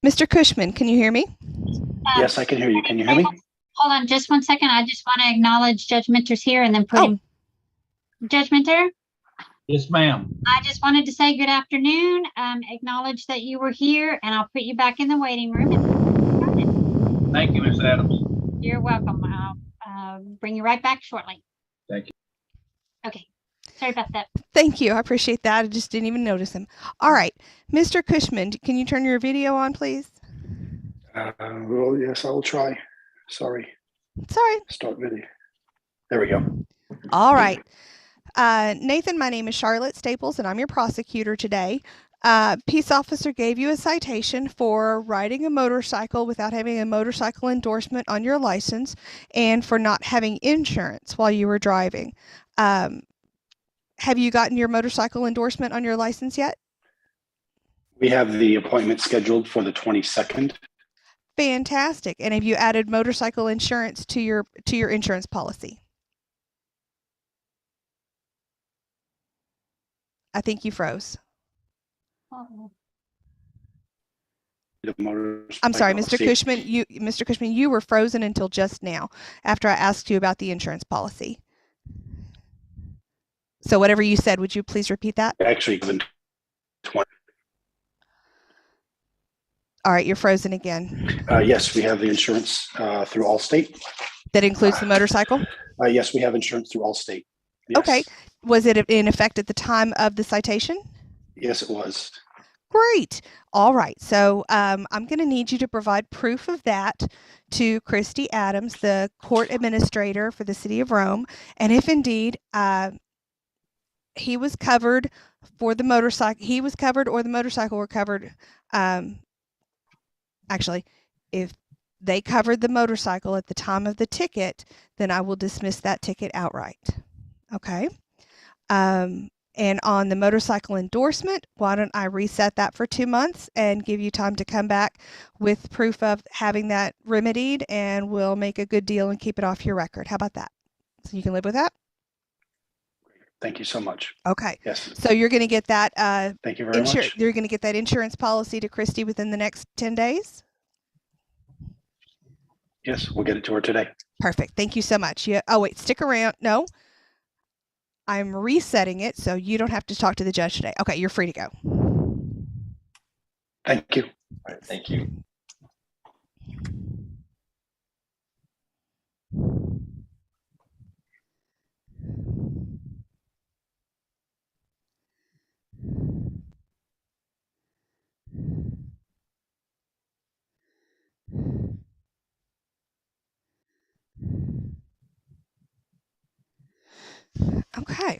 Mr. Cushman, can you hear me? Yes, I can hear you. Can you hear me? Hold on just 1 second. I just want to acknowledge Judge Minter's here and then put him. Judge Minter? Yes, ma'am. I just wanted to say good afternoon, acknowledge that you were here, and I'll put you back in the waiting room. Thank you, Ms. Adams. You're welcome. I'll bring you right back shortly. Thank you. Okay. Sorry about that. Thank you. I appreciate that. I just didn't even notice him. All right. Mr. Cushman, can you turn your video on, please? Well, yes, I will try. Sorry. Sorry. Start video. There we go. All right. Nathan, my name is Charlotte Staples, and I'm your prosecutor today. Peace officer gave you a citation for riding a motorcycle without having a motorcycle endorsement on your license and for not having insurance while you were driving. Have you gotten your motorcycle endorsement on your license yet? We have the appointment scheduled for the 22nd. Fantastic. And have you added motorcycle insurance to your insurance policy? I think you froze. I'm sorry, Mr. Cushman. Mr. Cushman, you were frozen until just now after I asked you about the insurance policy. So whatever you said, would you please repeat that? Actually, all right, you're frozen again. Yes, we have the insurance through Allstate. That includes the motorcycle? Yes, we have insurance through Allstate. Yes. Okay. Was it in effect at the time of the citation? Yes, it was. Great. All right. So I'm going to need you to provide proof of that to Christy Adams, the court administrator for the city of Rome. And if indeed he was covered for the motorcycle, he was covered or the motorcycle were covered. Actually, if they covered the motorcycle at the time of the ticket, then I will dismiss that ticket outright. Okay. And on the motorcycle endorsement, why don't I reset that for 2 months and give you time to come back with proof of having that remedied, and we'll make a good deal and keep it off your record. How about that? So you can live with that? Thank you so much. Okay. Yes. So you're going to get that. Thank you very much. You're going to get that insurance policy to Christy within the next 10 days? Yes, we'll get it to her today. Perfect. Thank you so much. Yeah. Oh, wait, stick around. No. I'm resetting it so you don't have to talk to the judge today. Okay, you're free to go. Thank you. All right, thank you. Okay.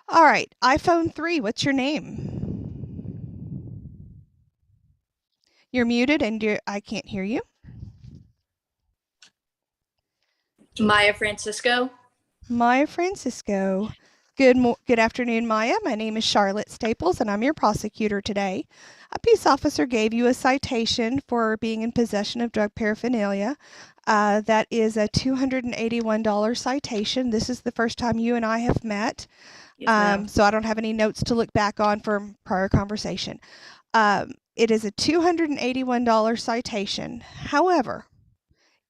All right, iPhone 3, what's your name? You're muted and I can't hear you. Maya Francisco. Maya Francisco. Good afternoon, Maya. My name is Charlotte Staples, and I'm your prosecutor today. A peace officer gave you a citation for being in possession of drug paraphernalia. That is a $281 citation. This is the first time you and I have met, Yes, ma'am. so I don't have any notes to look back on from prior conversation. It is a $281 citation. However,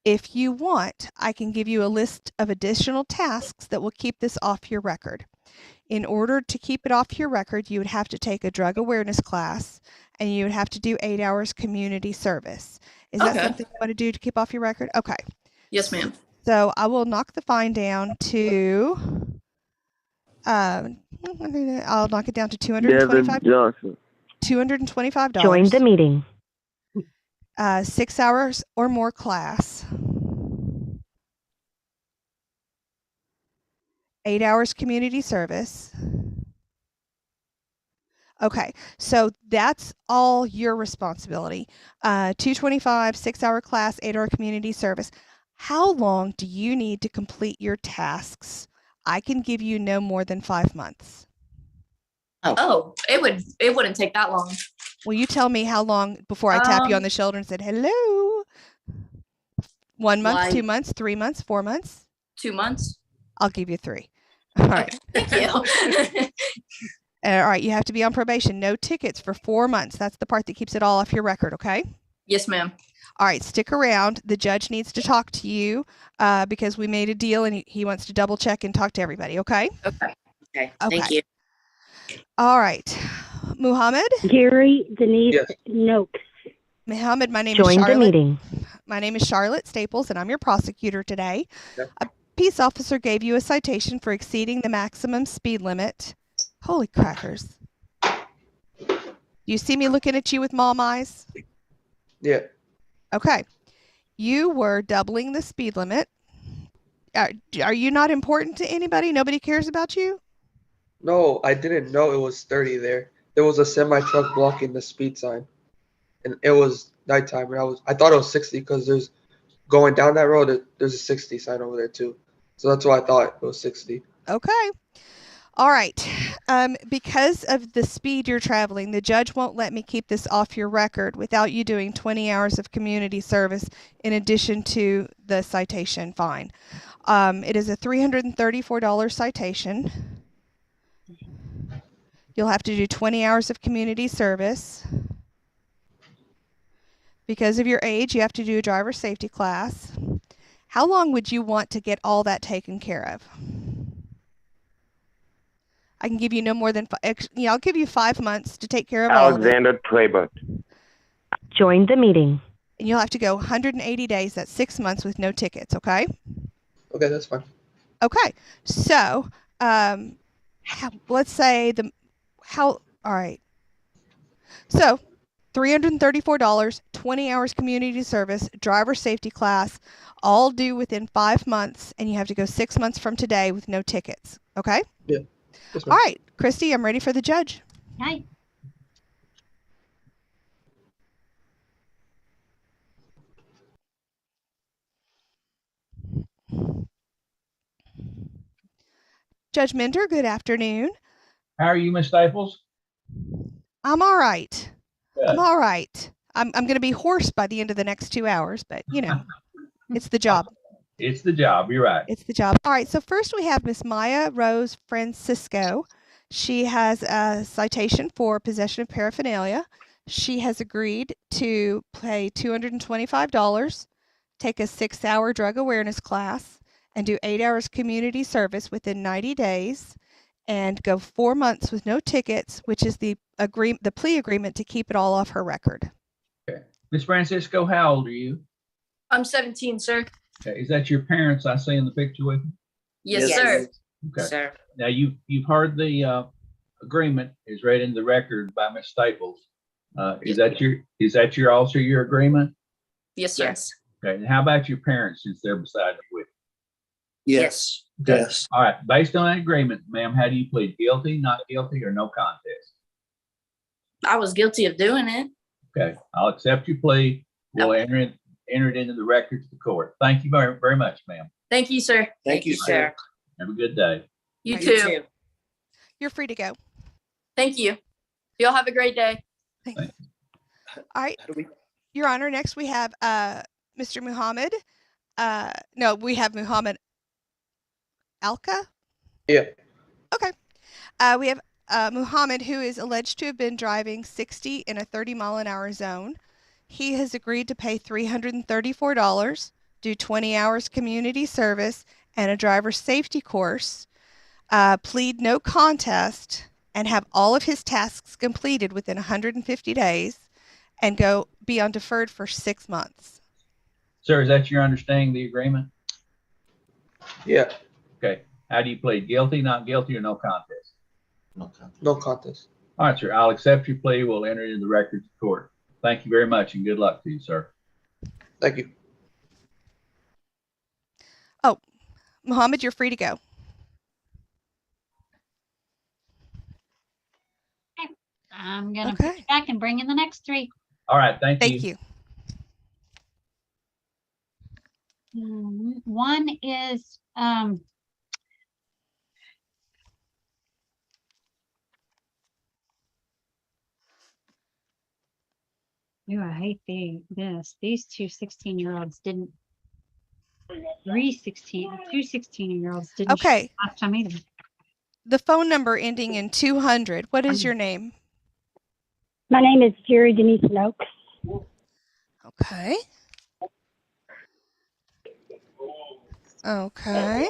if you want, I can give you a list of additional tasks that will keep this off your record. In order to keep it off your record, you would have to take a drug awareness class and you would have to do 8 hours community service. Is that Okay. something you want to do to keep off your record? Okay. Yes, ma'am. So I will knock the fine down to, I'll knock it down to $225. Johnson. $225. Join the meeting. 6 hours or more class. 8 hours community service. Okay, so that's all your responsibility. 225, 6 hour class, 8 hour community service. How long do you need to complete your tasks? I can give you no more than 5 months. Oh, it wouldn't take that long. Will you tell me how long before I tap you on the shoulder and said, hello? 1 month, Like- 2 months, 3 months, 4 months? 2 months. I'll give you 3. All right. Thank you. All right, you have to be on probation. No tickets for 4 months. That's the part that keeps it all off your record, okay? Yes, ma'am. All right, stick around. The judge needs to talk to you because we made a deal and he wants to double check and talk to everybody, okay? Okay. Okay. Thank you. All right. Muhammad? Gary Denise Yes. Noakes. Muhammad, my name is Join the Charlotte. meeting. My name is Charlotte Staples, and I'm your prosecutor today. Yep. A peace officer gave you a citation for exceeding the maximum speed limit. Holy crackers. You see me looking at you with mom eyes? Yeah. Okay. You were doubling the speed limit. Are you not important to anybody? Nobody cares about you? No, I didn't know it was 30 there. There was a semi truck blocking the speed sign, and it was nighttime. And I thought it was 60 because there's going down that road. There's a 60 sign over there too, so that's why I thought it was 60. Okay. All right. Because of the speed you're traveling, the judge won't let me keep this off your record without you doing 20 hours of community service in addition to the citation fine. It is a $334 citation. You'll have to do 20 hours of community service. Because of your age, you have to do a driver's safety class. How long would you want to get all that taken care of? I can give you no more than I'll give you 5 months to take care of all of it. Alexander Trabert. Join the meeting. And you'll have to go 180 days. That's 6 months with no tickets, okay? Okay, that's fine. Okay. So, let's say all right. So, $334, 20 hours community service, driver safety class, all due within 5 months, and you have to go 6 months from today with no tickets, okay? Yeah. Yes, ma'am. All right, Christy, I'm ready for the judge. Hi. Judge Minder, good afternoon. How are you, Miss Staples? I'm all right. Good. I'm all right. I'm going to be hoarse by the end of the next 2 hours, but you know, it's the job. It's the job. You're right. It's the job. All right. So first we have Miss Maya Rose Francisco. She has a citation for possession of paraphernalia. She has agreed to pay $225, take a 6-hour drug awareness class, and do 8 hours community service within 90 days, and go 4 months with no tickets, which is the plea agreement to keep it all off her record. Miss Francisco, how old are you? I'm 17, sir. Okay. Is that your parents I see in the picture with you? Yes, Yes. sir. Okay. Sir. Now you've heard the agreement is read in the record by Miss Staples. Is that your also your agreement? Yes, sir. Yes. Okay. And how about your parents since they're beside you with Yes. Okay. Yes. you? All right. Based on that agreement, ma'am, how do you plead? Guilty, not guilty, or no contest? I was guilty of doing it. Okay. I'll accept your plea. We'll enter it into the records of the court. Thank you very, very much, ma'am. Thank you, sir. Thank you, sir. Have a good day. You too. You're free to go. Thank you. Y'all have a great day. Thanks. Thank All right, How do we, Your Honor, next we have Mr. Muhammad. No, we have Muhammad Alka. Yeah. Okay. We have Muhammad, who is alleged to have been driving 60 in a 30-mile-an-hour zone. He has agreed to pay $334, do 20 hours community service and a driver's safety course, plead no contest, and have all of his tasks completed within 150 days, and be on deferred for 6 months. Sir, is that your understanding of the agreement? Yeah. Okay. How do you plead? Guilty, not guilty, or no contest? No contest. All right, sir. I'll accept your plea. We'll enter it in the records of court. Thank you very much and good luck to you, sir. Thank you. Oh, Muhammad, you're free to go. I'm gonna put Okay. you back and bring in the next three. All right. Thank you. Thank you. One is ooh, I hate this. These two 16-year-olds didn't. Two 16-year-olds didn't. Okay. Last time either. The phone number ending in 200. What is your name? My name is Jerry Denise Noakes. Okay. Okay.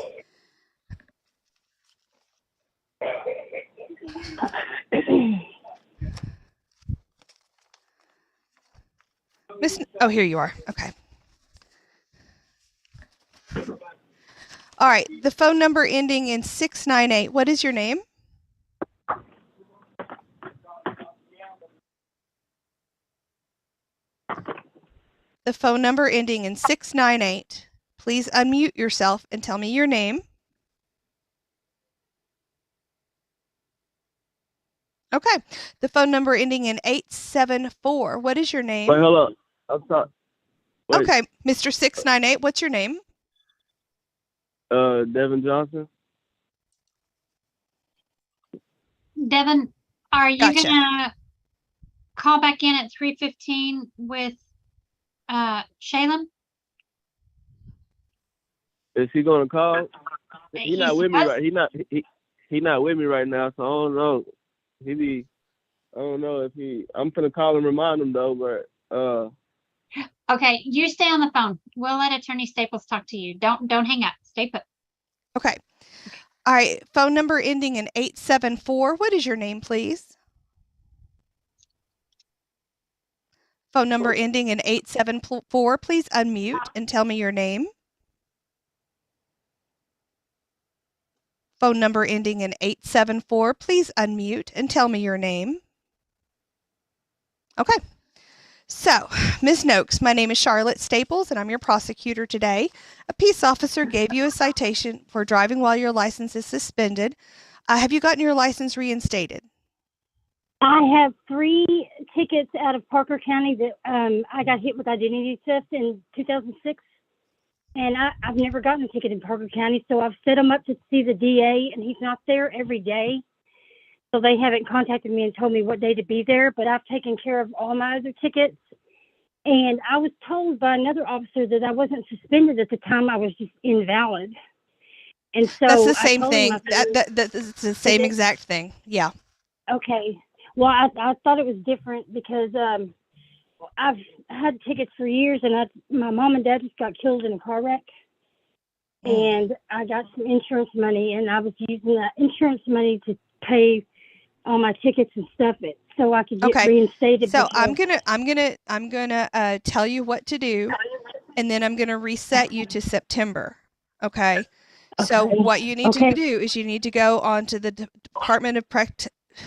Oh, here you are. Okay. All right. The phone number ending in 698. What is your name? The phone number ending in 698. Please unmute yourself and tell me your name. Okay. The phone number ending in 874. What is your name? Wait, hold on. I'm sorry. Wait. Okay, Mr. 698, what's your name? Devin Johnson. Devin, are you Gotcha. gonna call back in at 3:15 with Shalem? Is he gonna call? He's not with me supposed- right. He not with me right now, so I don't know. I don't know if I'm gonna call and remind him though, but Okay, you stay on the phone. We'll let Attorney Staples talk to you. Don't hang up. Stay put. Okay. All right, phone number ending in 874. What is your name, please? Phone number ending in 874. Please unmute and tell me your name. Phone number ending in 874. Please unmute and tell me your name. Okay. So, Ms. Noakes, my name is Charlotte Staples, and I'm your prosecutor today. A peace officer gave you a citation for driving while your license is suspended. Have you gotten your license reinstated? I have 3 tickets out of Parker County that I got hit with identity theft in 2006. And I've never gotten a ticket in Parker County, so I've set them up to see the DA, and he's not there every day. So they haven't contacted me and told me what day to be there, but I've taken care of all my other tickets. And I was told by another officer that I wasn't suspended at the time. I was just invalid. And so That's the same I told thing. him, I said, That's the same it? exact thing. Yeah. okay. Well, I thought it was different because I've had tickets for years, and my mom and dad just got killed in a car wreck. And I got some insurance money, and I was using that insurance money to pay all my tickets and stuff, so I could get reinstated. So I'm gonna tell you what to do, and then I'm gonna reset you to September. Okay. So what you need to do is you need to go onto the Department of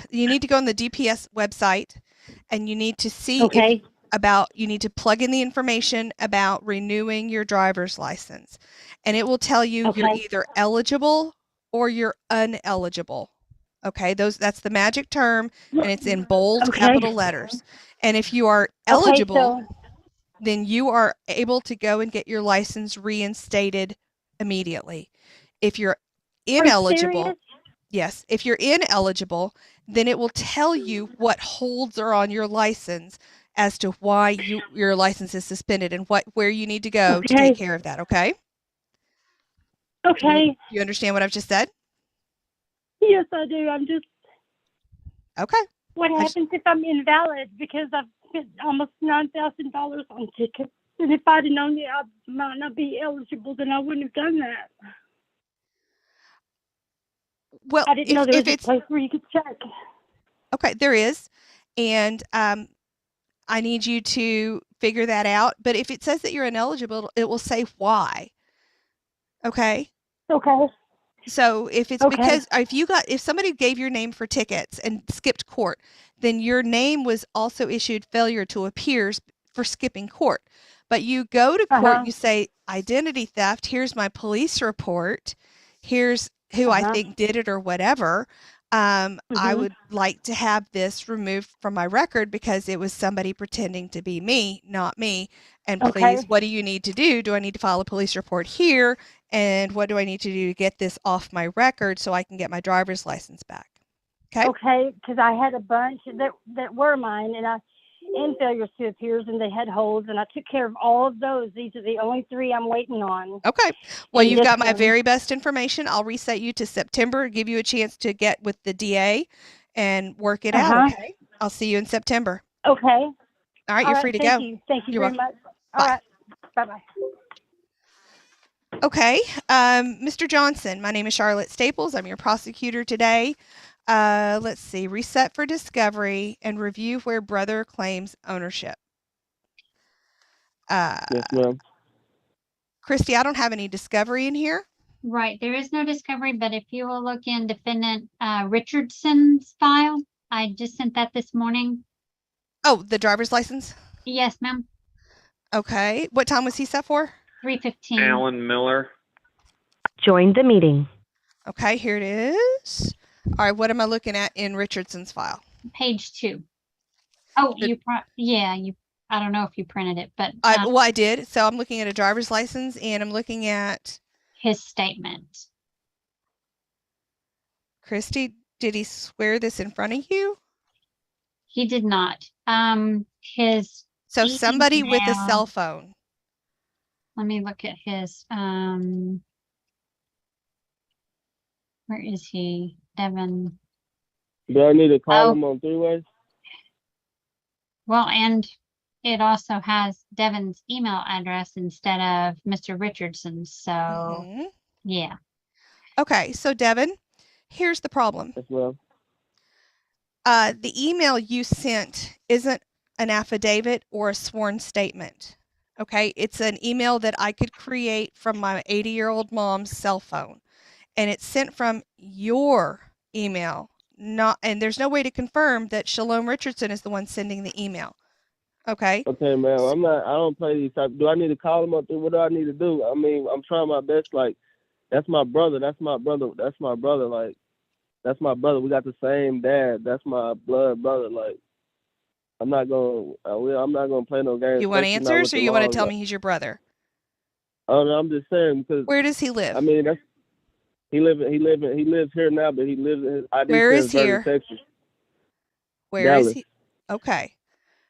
you need to go on the DPS website, and you need to see you need to plug in the information about renewing your driver's license, and it will tell you you're either eligible or you're uneligible. Okay, that's the magic term, and it's in bold capital letters. And if you are eligible, then you are able to go and get your license reinstated immediately. If you're ineligible, Yes. If you're ineligible, then it will tell you what holds are on your license as to why your license is suspended and where you need to go to take Okay. care of that. Okay. Okay. You understand what I've just said? Yes, I do. I'm just. Okay. What happens if I'm invalid because I've spent almost $9,000 on tickets? And if I'd have known that I might not be eligible, then I wouldn't have done that. Well, I didn't know there if was a it's place where you could check. okay, there is, and I need you to figure that out. But if it says that you're ineligible, it will say why. Okay. Okay. So if it's Okay. because if somebody gave your name for tickets and skipped court, then your name was also issued failure to appear for skipping court. But you go to court, you say identity theft, here's my police report, here's who I think did it or whatever. I would like to have this removed from my record because it was somebody pretending to be me, not me. And please, what do you need to do? Do I need to file a police report here? And what do I need to do to get this off my record so I can get my driver's license back? Okay. Okay, because I had a bunch that were mine, and failures to appears, and they had holds, and I took care of all of those. These are the only 3 I'm waiting on. Okay. Well, And you've this got my one. very best information. I'll reset you to September, give you a chance to get with the DA and work it out. Okay. I'll see you in September. Okay. All right. You're free to thank go. you. Thank you You're very welcome. much. All Bye. right. Bye-bye. Okay. Mr. Johnson, my name is Charlotte Staples. I'm your prosecutor today. Let's see. Reset for discovery and review where brother claims ownership. Yes, ma'am. Christy, I don't have any discovery in here. Right, there is no discovery, but if you will look in defendant Richardson's file, I just sent that this morning. Oh, the driver's license? Yes, ma'am. Okay. What time was he set for? 3:15. Alan Miller. Joined the meeting. Okay, here it is. All right, what am I looking at in Richardson's file? Page 2. Oh, I don't know if you printed it, but I did. So I'm looking at a driver's license and I'm looking at his statement. Christy, did he swear this in front of you? He did not. So somebody with a email- cell phone. Let me look at his where is he? Devin. Do I need to call him on 3-way? Well, and it also has Devin's email address instead of Mr. Richardson's. So, yeah. Okay, so Devin, here's the problem. Yes, ma'am. The email you sent isn't an affidavit or a sworn statement. Okay, it's an email that I could create from my 80-year-old mom's cell phone. And it's sent from your email, and there's no way to confirm that Shalom Richardson is the one sending the email. Okay. Okay, ma'am. I don't play these type. Do I need to call him up there? What do I need to do? I mean, I'm trying my best. Like, that's my brother. That's my brother. That's my brother. Like, that's my brother. We got the same dad. That's my blood brother. Like, I'm not gonna play no games. You want answers, or you want to tell me he's your brother? Oh no, I'm just saying because. Where does he live? I mean, he lives here now, but he lives in his ID. Where is here? Texas. Where Dallas. is he? Okay.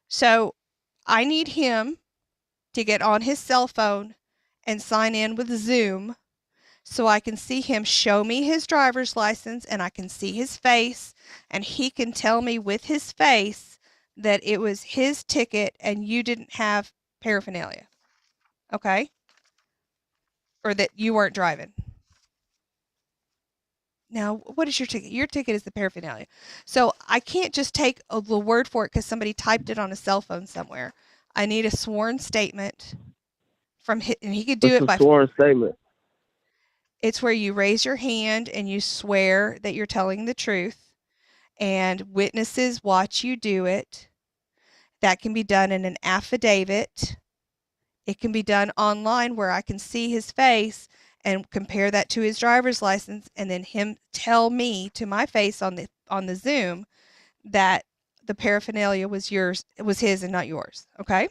So I need him to get on his cell phone and sign in with Zoom so I can see him show me his driver's license and I can see his face and he can tell me with his face that it was his ticket and you didn't have paraphernalia. Okay? Or that you weren't driving. Now, what is your ticket? Your ticket is the paraphernalia. So I can't just take the word for it because somebody typed it on a cell phone somewhere. I need a sworn statement from him, and he could do it by sworn statement. It's where you raise your hand and you swear that you're telling the truth, and witnesses watch you do it. That can be done in an affidavit. It can be done online where I can see his face and compare that to his driver's license, and then him tell me to my face on the Zoom that the paraphernalia was his and not yours. Okay?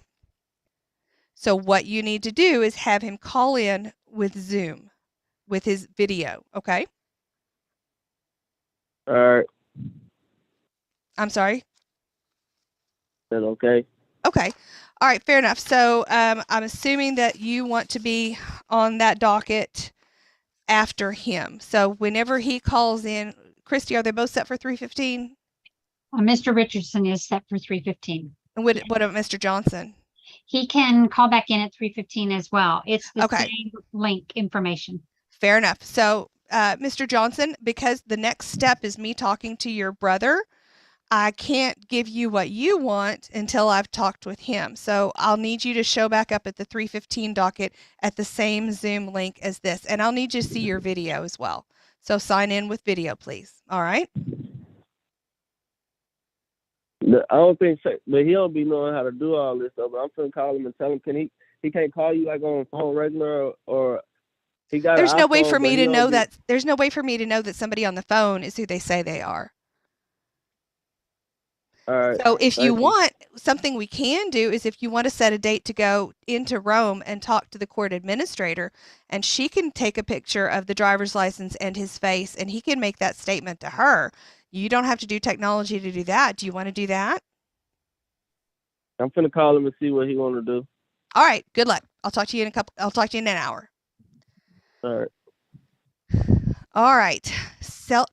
So what you need to do is have him call in with Zoom with his video. Okay? All right. I'm sorry. That's okay. Okay. All right. Fair enough. So I'm assuming that you want to be on that docket after him. So whenever he calls in, Christy, are they both set for 3:15? Mr. Richardson is set for 3:15. And what about Mr. Johnson? He can call back in at 3:15 as well. It's the Okay. same link information. Fair enough. So, Mr. Johnson, because the next step is me talking to your brother, I can't give you what you want until I've talked with him. So I'll need you to show back up at the 3:15 docket at the same Zoom link as this. And I'll need you to see your video as well. So sign in with video, please. All right? I don't think so, but he don't be knowing how to do all this stuff. But I'm finna call him and tell him, he can't call you like on phone regular or he got There's an no way iPhone, for but me he to don't know be- that there's no way for me to know that somebody on the phone is who they say they are. All right. So if you Thank want, something we can do is if you want to set a date to go into Rome and talk to the court administrator, and she can take a picture of the driver's license and his face, and he can make that statement to her. You don't have to do technology to do that. Do you want to do that? I'm finna call him and see what he want to do. All right. Good luck. I'll talk to you in an hour. All right. All right.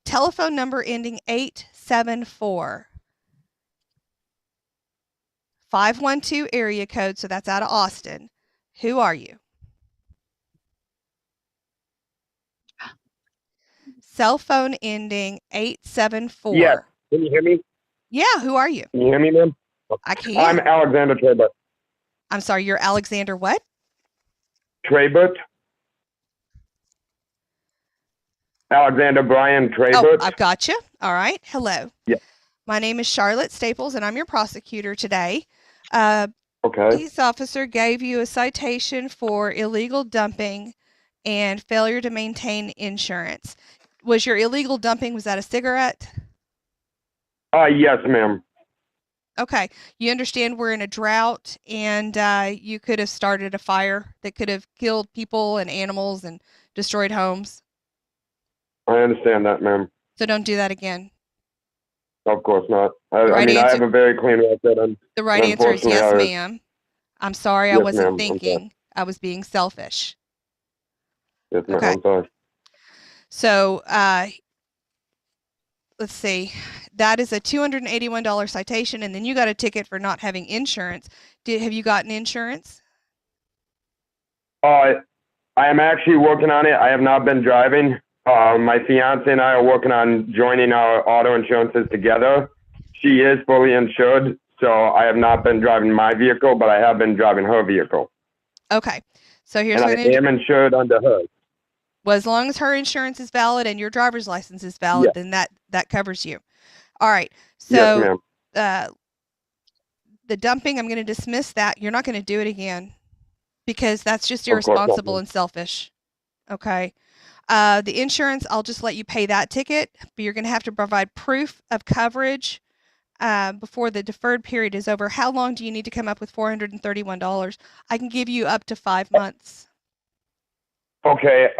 Telephone number ending 874. 512 area code, so that's out of Austin. Who are you? Cell phone ending 874. Yes. Can you hear me? Yeah, who are you? Can you hear me, ma'am? I can. I'm Alexander Trebut. I'm sorry, you're Alexander what? Trebut. Alexander Brian Oh, Trebut. I've got you. All right. Hello. Yeah. My name is Charlotte Staples, and I'm your prosecutor today. Okay. Police officer gave you a citation for illegal dumping and failure to maintain insurance. Was your illegal dumping, was that a cigarette? Yes, ma'am. Okay. You understand we're in a drought, and you could have started a fire that could have killed people and animals and destroyed homes. I understand that, ma'am. So don't do that again. Of course not. I right mean, I answer- have a very clean record. And The right answer is unfortunately, yes, I- ma'am. I'm sorry, I Yes, wasn't ma'am. I'm thinking. I was being selfish. Yes, ma'am. Okay. I'm sorry. So, let's see. That is a $281 citation, and then you got a ticket for not having insurance. Have you gotten insurance? I am actually working on it. I have not been driving. My fiance and I are working on joining our auto insurances together. She is fully insured, so I have not been driving my vehicle, but I have been driving her vehicle. Okay. So here's And I what I'm gonna do. am insured under hers. Well, as long as her insurance is valid and your driver's license is valid, Yeah. then that covers you. All right. Yes, So ma'am. the dumping, I'm going to dismiss that. You're not going to do it again because that's just Of course not, irresponsible ma'am. and selfish. Okay. The insurance, I'll just let you pay that ticket, but you're going to have to provide proof of coverage before the deferred period is over. How long do you need to come up with $431? I can give you up to 5 months. Okay.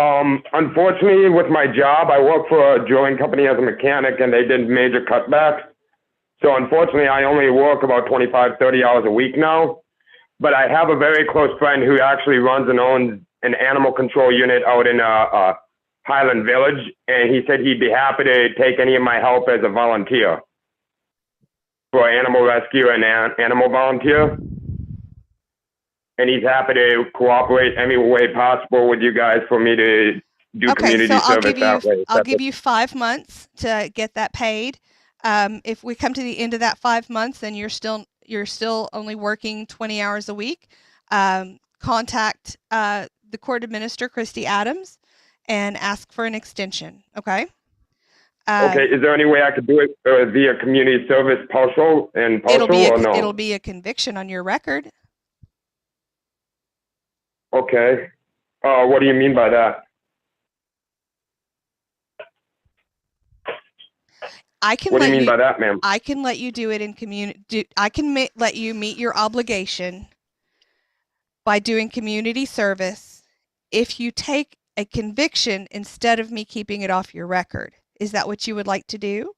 Unfortunately, with my job, I work for a drilling company as a mechanic, and they did major cutbacks. So unfortunately, I only work about 25, 30 hours a week now. But I have a very close friend who actually runs and owns an animal control unit out in Highland Village, and he said he'd be happy to take any of my help as a volunteer for animal rescue and animal volunteer. And he's happy to cooperate any way possible with you guys for me to do Okay, community so I'll service give that way. I'll give you 5 months to get that paid. If we come to the end of that 5 months and you're still only working 20 hours a week, contact the court administrator, Christy Adams, and ask for an extension. Okay. Okay, is there any way I could do it via community service partial or no? It'll be a conviction on your record. Okay. What do you mean by that? I can What do let you mean you by that, ma'am? I can let you do it in community. I can let you meet your obligation by doing community service if you take a conviction instead of me keeping it off your record. Is that what you would like to do?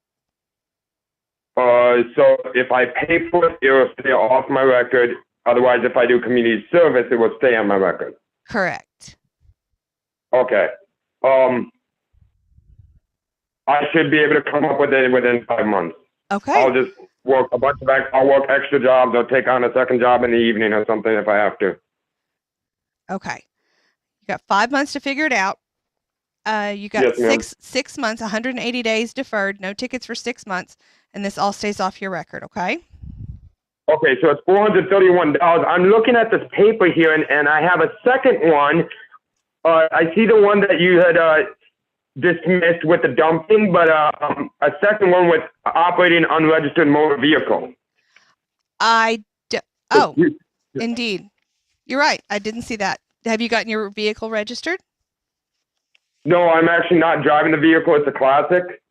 So if I pay for it, it will stay off my record. Otherwise, if I do community service, it will stay on my record. Correct. Okay. I should be able to come up with it within 5 months. Okay. I'll just work a bunch of I'll work extra jobs. I'll take on a second job in the evening or something if I have to. Okay. You got 5 months to figure it out. You got Yes, ma'am. six months, 180 days deferred, no tickets for 6 months, and this all stays off your record, okay? Okay, so it's $431. I'm looking at this paper here, and I have a second one. I see the one that you had dismissed with the dumping, but a second one with operating unregistered motor vehicle. Oh, indeed. You're right. I didn't see that. Have you gotten your vehicle registered? No, I'm actually not driving the vehicle. It's a classic.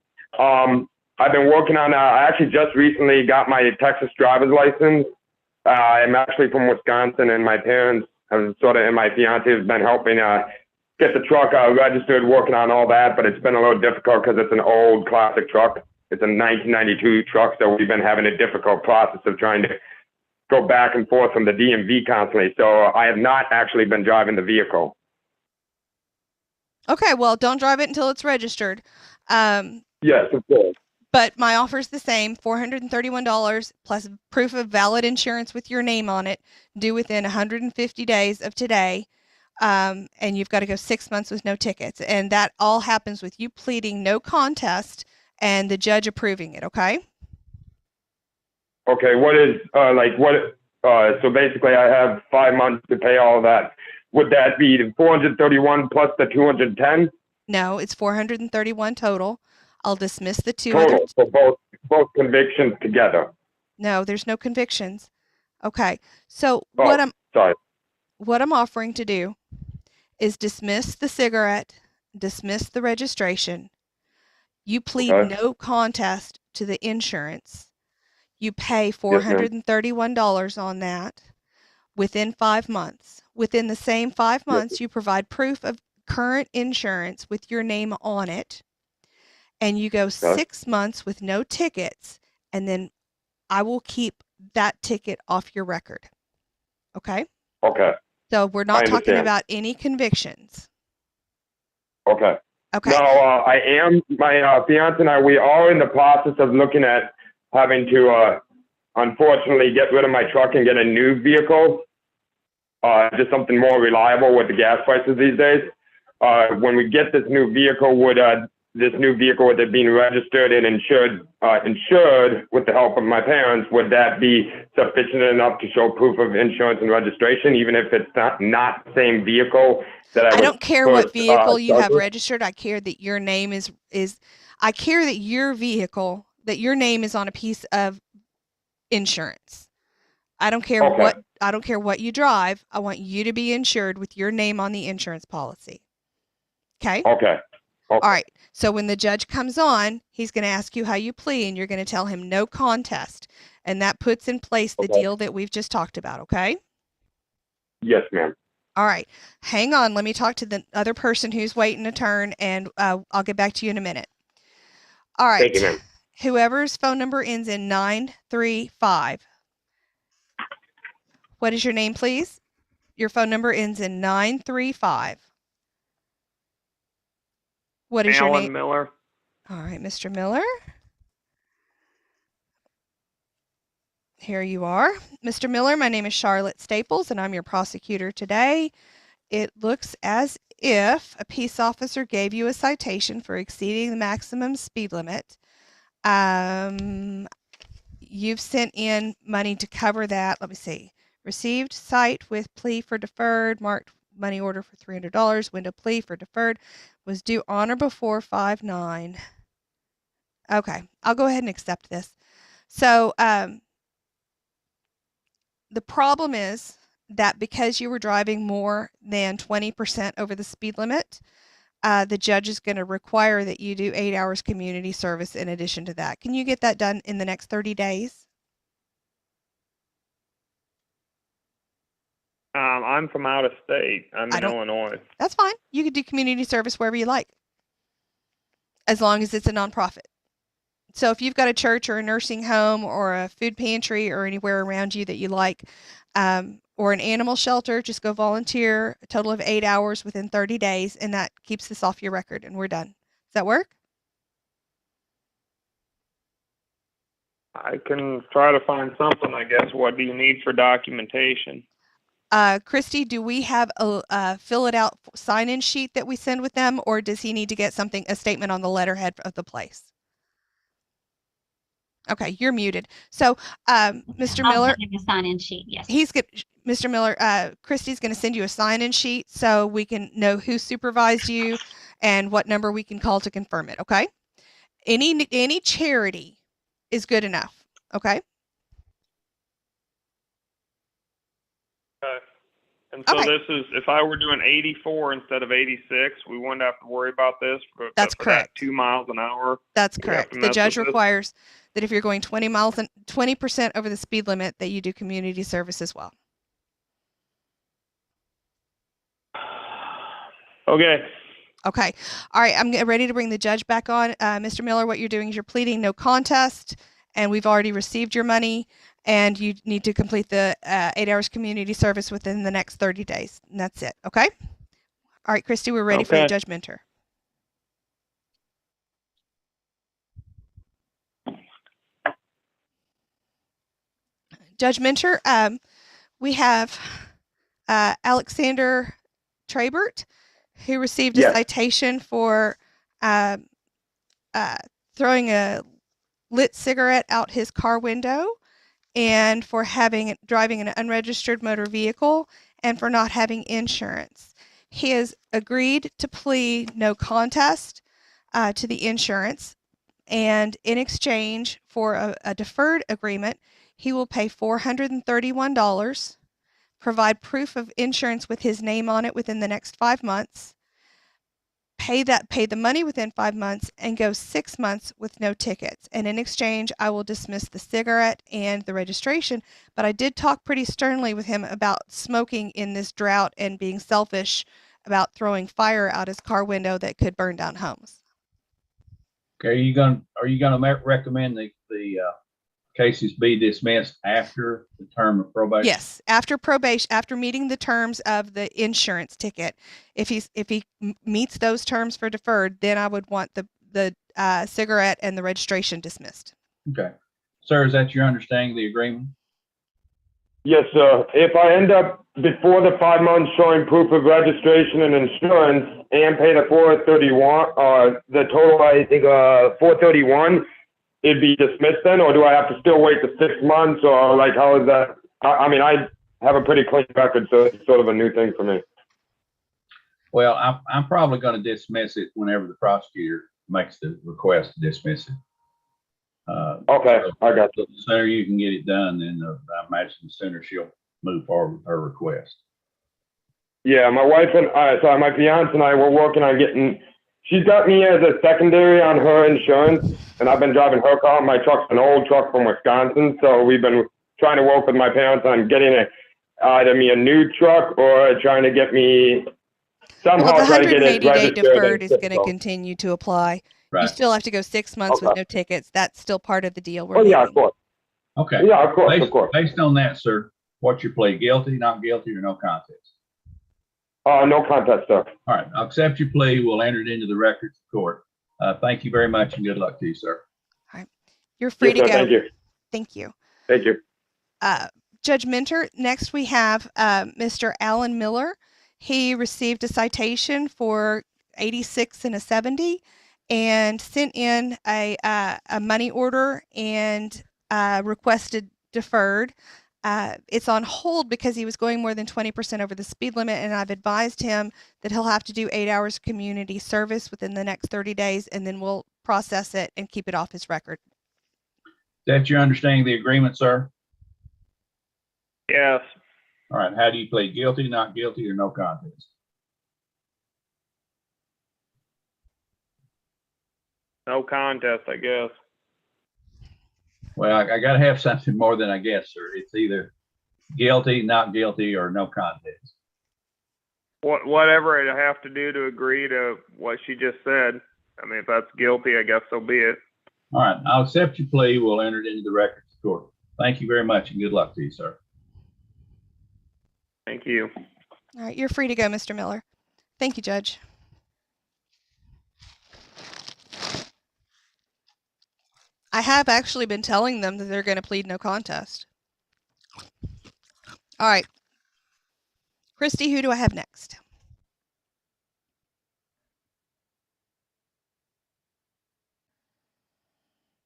I've been working on, I actually just recently got my Texas driver's license. I'm actually from Wisconsin, and my parents have and my fiance has been helping get the truck registered, working on all that, but it's been a little difficult because it's an old classic truck. It's a 1992 truck, so we've been having a difficult process of trying to go back and forth from the DMV constantly. So I have not actually been driving the vehicle. Okay, well, don't drive it until it's registered. Yes, of course. But my offer is the same, $431 plus proof of valid insurance with your name on it, due within 150 days of today. And you've got to go 6 months with no tickets. And that all happens with you pleading no contest and the judge approving it, okay? Okay, what is, so basically I have 5 months to pay all that. Would that be the 431 plus the 210? No, it's 431 total. I'll dismiss the two Total, other. for both convictions together. No, there's no convictions. Okay, so Oh, sorry. what I'm offering to do is dismiss the cigarette, dismiss the registration. You plead Okay. no contest to the insurance. You pay Yes, ma'am. $431 on that within 5 months. Within the same 5 months, you provide proof of current insurance with your name on it, and you go 6 months with no tickets, and then I will keep that ticket off your record. Okay? Okay. So we're not talking understand. about any convictions. Okay. Okay. Now, my fiance and I, we are in the process of looking at having to, unfortunately, get rid of my truck and get a new vehicle. Just something more reliable with the gas prices these days. When we get this new vehicle, with it being registered and insured with the help of my parents, would that be sufficient enough to show proof of insurance and registration, even if it's not the same vehicle that I don't care what vehicle you have with? registered. I care that your name I care that your vehicle, that your name is on a piece of insurance. I don't care what you drive. I want you to be insured with your name on the insurance policy. Okay? Okay. All right. So when the judge comes on, he's going to ask you how you plead, and you're going to tell him no contest. And that puts in place the deal that we've just talked about, okay? Yes, ma'am. All right. Hang on. Let me talk to the other person who's waiting a turn, and I'll get back to you in a minute. All right. Thank you, ma'am. Whoever's phone number ends in 935. What is your name, please? Your phone number ends in 935. What is your name? Alan Miller. All right, Mr. Miller. Here you are. Mr. Miller, my name is Charlotte Staples, and I'm your prosecutor today. It looks as if a peace officer gave you a citation for exceeding the maximum speed limit. You've sent in money to cover that. Let me see. Received cite with plea for deferred, marked money order for $300, window plea for deferred, was due on or before 5/9. Okay, I'll go ahead and accept this. So the problem is that because you were driving more than 20% over the speed limit, the judge is going to require that you do 8 hours community service in addition to that. Can you get that done in the next 30 days? I'm from out of state. I'm in Illinois. That's fine. You could do community service wherever you like. as long as it's a nonprofit. So if you've got a church or a nursing home or a food pantry or anywhere around you that you like, or an animal shelter, just go volunteer a total of 8 hours within 30 days, and that keeps this off your record, and we're done. Does that work? I can try to find something, I guess. What do you need for documentation? Christy, do we have a fill it out sign-in sheet that we send with them, or does he need to get a statement on the letterhead of the place? Okay, you're muted. So, Mr. Miller, I'll send him a sign-in sheet. Yes. Mr. Miller, Christy's going to send you a sign-in sheet so we can know who supervised you and what number we can call to confirm it. Okay. Any charity is good enough. Okay. Okay. And so Okay. this is, if I were doing 84 instead of 86, we wouldn't have to worry about this. That's for correct. That 2 miles an hour. That's we have correct. to The mess judge with this? requires that if you're going 20% over the speed limit, that you do community service as well. Okay. Okay. All right. I'm ready to bring the judge back on. Mr. Miller, what you're doing is you're pleading no contest, and we've already received your money, and you need to complete the 8 hours community service within the next 30 days. And that's it. Okay. All right, Christy, we're ready for the Okay. Judge Minter. Judge Minter, we have Alexander Trabert, who received a Yes. citation for throwing a lit cigarette out his car window, and for driving an unregistered motor vehicle, and for not having insurance. He has agreed to plead no contest to the insurance, and in exchange for a deferred agreement, he will pay $431, provide proof of insurance with his name on it within the next 5 months, pay the money within 5 months, and go 6 months with no tickets. And in exchange, I will dismiss the cigarette and the registration. But I did talk pretty sternly with him about smoking in this drought and being selfish about throwing fire out his car window that could burn down homes. Okay, are you gonna recommend the cases be dismissed after the term of probation? Yes, after probation, after meeting the terms of the insurance ticket. If he meets those terms for deferred, then I would want the cigarette and the registration dismissed. Okay. Sir, is that your understanding of the agreement? Yes, sir. If I end up before the 5 months showing proof of registration and insurance and pay the 431, the total, I think, 431, it'd be dismissed then, or do I have to still wait the 6 months, or like how is that? I mean, I have a pretty clean record, so it's sort of a new thing for me. Well, I'm probably going to dismiss it whenever the prosecutor makes the request to dismiss it. Okay, I got you. The sooner you can get it done, then I imagine the sooner she'll move forward with her request. Yeah, my wife and my fiance and I were working on getting. She's got me as a secondary on her insurance, and I've been driving her car. My truck's an old truck from Wisconsin, so we've been trying to work with my parents on getting either me a new truck or trying to get me somehow Well, the try to get it 180-day registered. deferred is going to continue to apply. Right. You still have to go 6 months with no tickets. That's still part of the deal. Oh yeah, of course. Okay. Yeah, of course, of course. Based on that, sir, what's your plea? Guilty, not guilty, or no contest? No contest, sir. All right. I'll accept your plea. We'll enter it into the records of court. Thank you very much, and good luck to you, sir. All right. You're free to Sir, go. thank you. Thank you. Thank you. Judge Minter, next we have Mr. Alan Miller. He received a citation for 86 and a 70 and sent in a money order and requested deferred. It's on hold because he was going more than 20% over the speed limit, and I've advised him that he'll have to do 8 hours community service within the next 30 days, and then we'll process it and keep it off his record. Is that your understanding of the agreement, sir? Yes. All right. How do you plead? Guilty, not guilty, or no contest? No contest, I guess. Well, I got to have something more than I guess, sir. It's either guilty, not guilty, or no contest. Whatever I have to do to agree to what she just said. I mean, if that's guilty, I guess so be it. All right, I'll accept your plea. We'll enter it into the records of court. Thank you very much and good luck to you, sir. Thank you. All right, you're free to go, Mr. Miller. Thank you, Judge. I have actually been telling them that they're going to plead no contest. All right. Christy, who do I have next?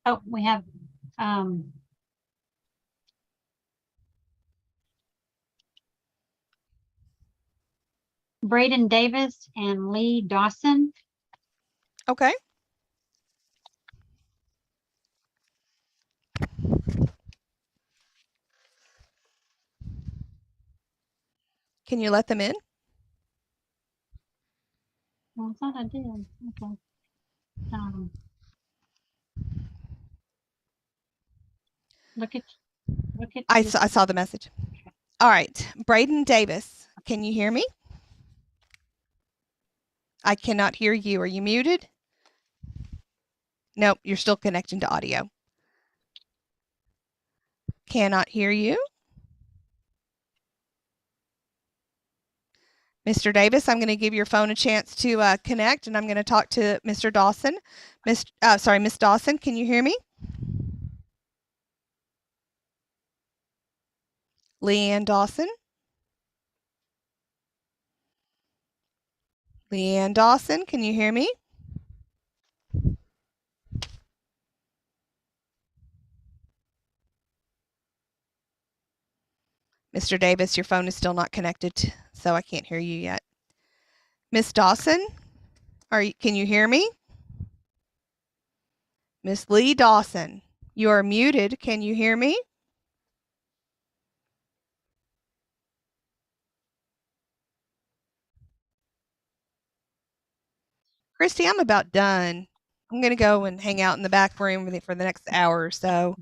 Oh, we have, Braden Davis and Lee Dawson. Okay. Can you let them in? Well, I thought I did. Okay. Look at. I saw the message. All right. Braden Davis, can you hear me? I cannot hear you. Are you muted? Nope, you're still connecting to audio. Cannot hear you. Mr. Davis, I'm going to give your phone a chance to connect, and I'm going to talk to Mr. Dawson. Miss Dawson, can you hear me? Leanne Dawson? Leanne Dawson, can you hear me? Mr. Davis, your phone is still not connected, so I can't hear you yet. Miss Dawson, can you hear me? Miss Lee Dawson, you are muted. Can you hear me? Christy, I'm about done. I'm going to go and hang out in the back room for the next hour or so.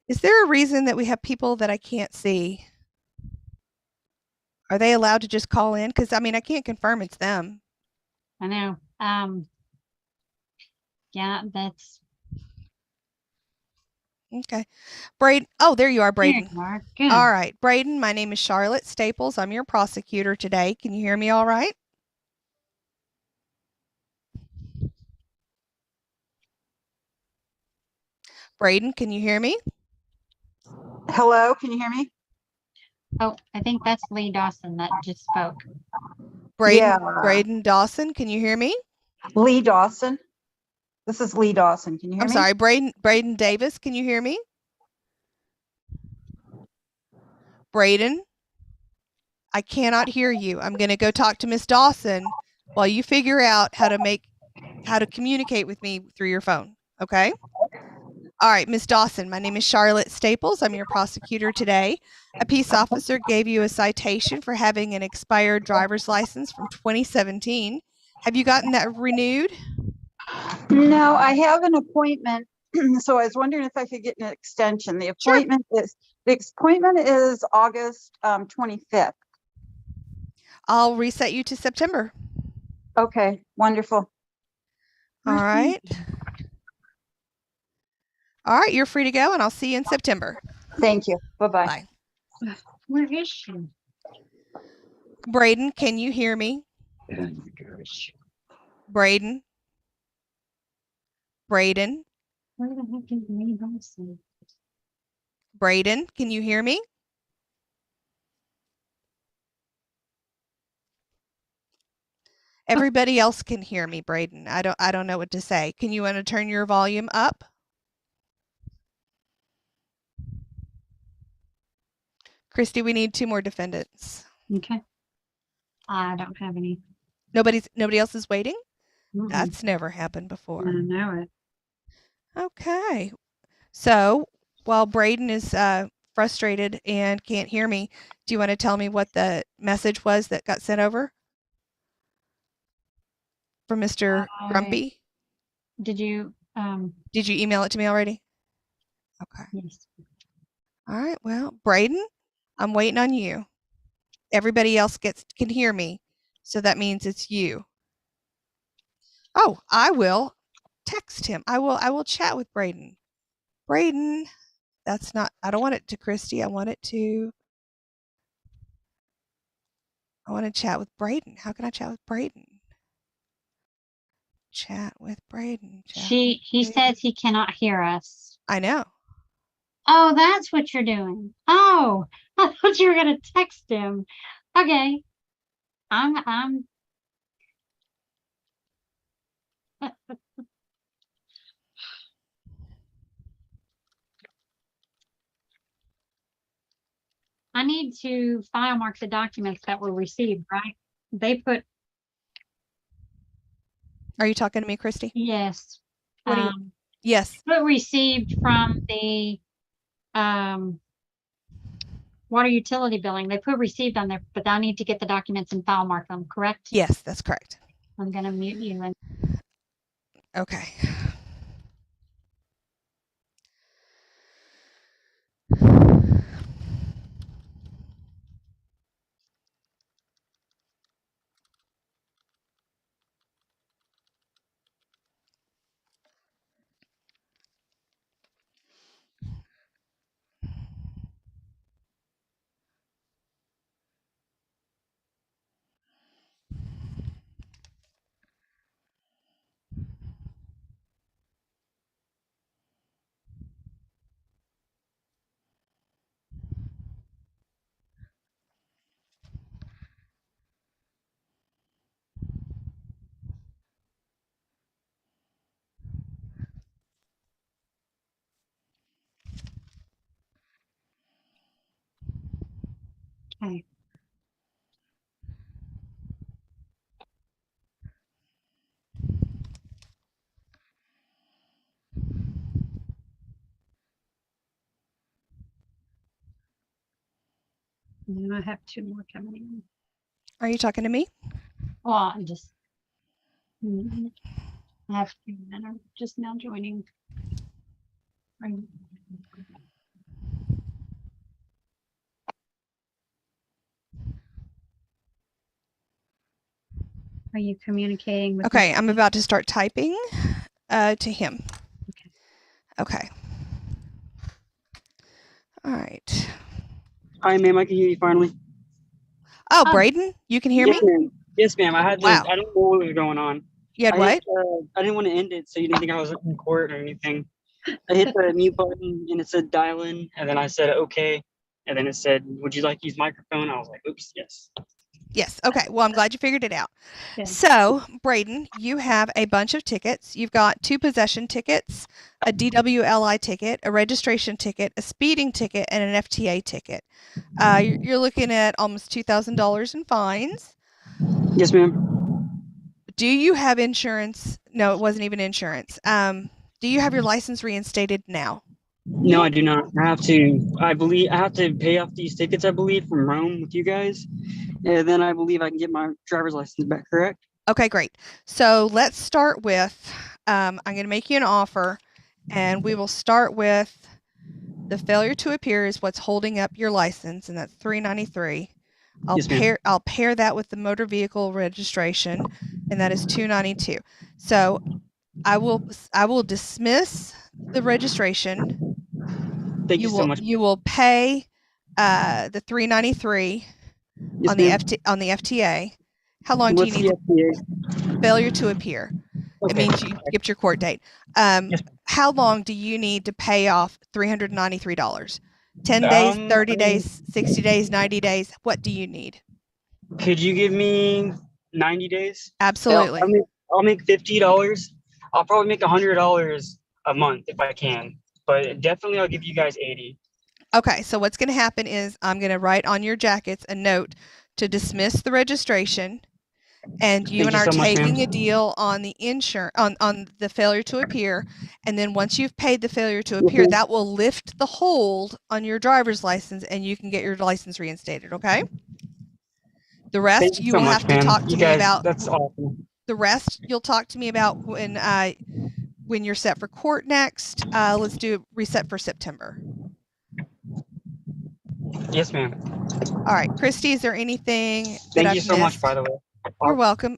Is there a reason that we have people that I can't see? Are they allowed to just call in? Because, I mean, I can't confirm it's them. I know. Yeah, that's. Okay. Braden. Oh, there you are, Braden. You are. Good. All right. Braden, my name is Charlotte Staples. I'm your prosecutor today. Can you hear me all right? Braden, can you hear me? Hello, can you hear me? Oh, I think that's Lee Dawson that just spoke. Braden Dawson, can you hear me? Lee Dawson. This is Lee Dawson. Can you hear me? I'm sorry, Braden Davis, can you hear me? Braden, I cannot hear you. I'm going to go talk to Miss Dawson while you figure out how to communicate with me through your phone. Okay? All right, Miss Dawson, my name is Charlotte Staples. I'm your prosecutor today. A peace officer gave you a citation for having an expired driver's license from 2017. Have you gotten that renewed? No, I have an appointment. So I was wondering if I could get an extension. The appointment is August 25th. I'll reset you to September. Okay, wonderful. All right. All right, you're free to go, and I'll see you in September. Thank you. Bye-bye. Bye. Where is she? Braden, can you hear me? Braden? Braden? Where the heck is Lee Dawson? Braden, can you hear me? Everybody else can hear me, Braden. I don't know what to say. Can you want to turn your volume up? Christy, we need 2 more defendants. Okay. I don't have any. Nobody else is waiting? Mm-mm. That's never happened before. I know it. Okay. So while Braden is frustrated and can't hear me, do you want to tell me what the message was that got sent over from Mr. Grumpy? Did you email it to me already? Okay. Yes. All right. Well, Braden, I'm waiting on you. Everybody else can hear me, so that means it's you. Oh, I will text him. I will chat with Braden. Braden, that's not, I don't want it to Christy. I want to chat with Braden. How can I chat with Braden? Chat with Braden. He says he cannot hear us. I know. Oh, that's what you're doing. Oh, I thought you were gonna text him. Okay. I'm I need to file mark the documents that were received, right? They put. Are you talking to me, Christy? Yes. What do you? Yes. Put received from the water utility billing. They put received on there, but I need to get the documents and file mark them, correct? Yes, that's correct. I'm gonna mute you and okay. okay. And then I have 2 more coming in. Are you talking to me? Well, I'm just I have 2 that are just now joining. Are you communicating with? Okay, I'm about to start typing to him. Okay. All right. Hi, ma'am. I can hear you finally. Oh, Braden, you can hear yes, me? Ma'am. Yes, ma'am. I had Wow. I don't know what was going on. You had what? I didn't want to end it, so you didn't think I was in court or anything. I hit the mute button and it said dial in, and then I said okay, and then it said, "Would you like to use microphone?" I was like, "Oops, yes." Yes. Okay. Well, I'm glad you figured it out. Yeah. So, Braden, you have a bunch of tickets. You've got 2 possession tickets, a DWLI ticket, a registration ticket, a speeding ticket, and an FTA ticket. You're looking at almost $2,000 in fines. Yes, ma'am. Do you have insurance? No, it wasn't even insurance. Do you have your license reinstated now? No, I do not. I believe I have to pay off these tickets, I believe, from Rome with you guys. And then I believe I can get my driver's license back, correct? Okay, great. So let's start with, I'm going to make you an offer, and we will start with the failure to appear is what's holding up your license, and that's $393. I'll pair that with the motor vehicle registration, and that is $292. So I will dismiss the registration. Thank you so much. You will pay the $393 yes, on the FTA. How long do you need? Failure to appear. Okay. It means you skipped your court date. How long do you need to pay off $393? 10 days, 30 days, 60 days, 90 days? What do you need? Could you give me 90 days? Absolutely. I'll make $50. I'll probably make $100 a month if I can, but definitely I'll give you guys 80. Okay, so what's going to happen is I'm going to write on your jackets a note to dismiss the registration, and you are taking a deal on the insurance on the failure to appear, and then once you've paid the failure to appear, that will lift the hold on your driver's license, and you can get your license reinstated. Okay. The rest you will have to talk to me about. That's awesome. The rest you'll talk to me about when you're set for court next. Let's do a reset for September. Yes, ma'am. All right, Christy, is there anything that Thank I've you so missed? much, by the way. You're welcome.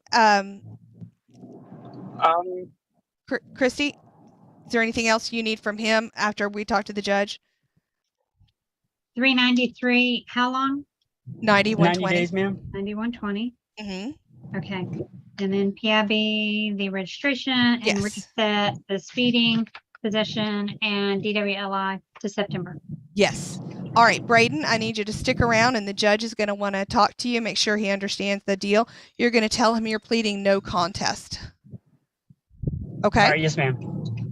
Christy, is there anything else you need from him after we talk to the judge? 393, how long? 90, 90 days, ma'am. 9120. Mm-hmm. Okay. And then PIB, the registration and Yes. reset the speeding, possession, and DWLI to September. Yes. All right, Braden, I need you to stick around, and the judge is going to want to talk to you, make sure he understands the deal. You're going to tell him you're pleading no contest. Okay? All right, yes, ma'am.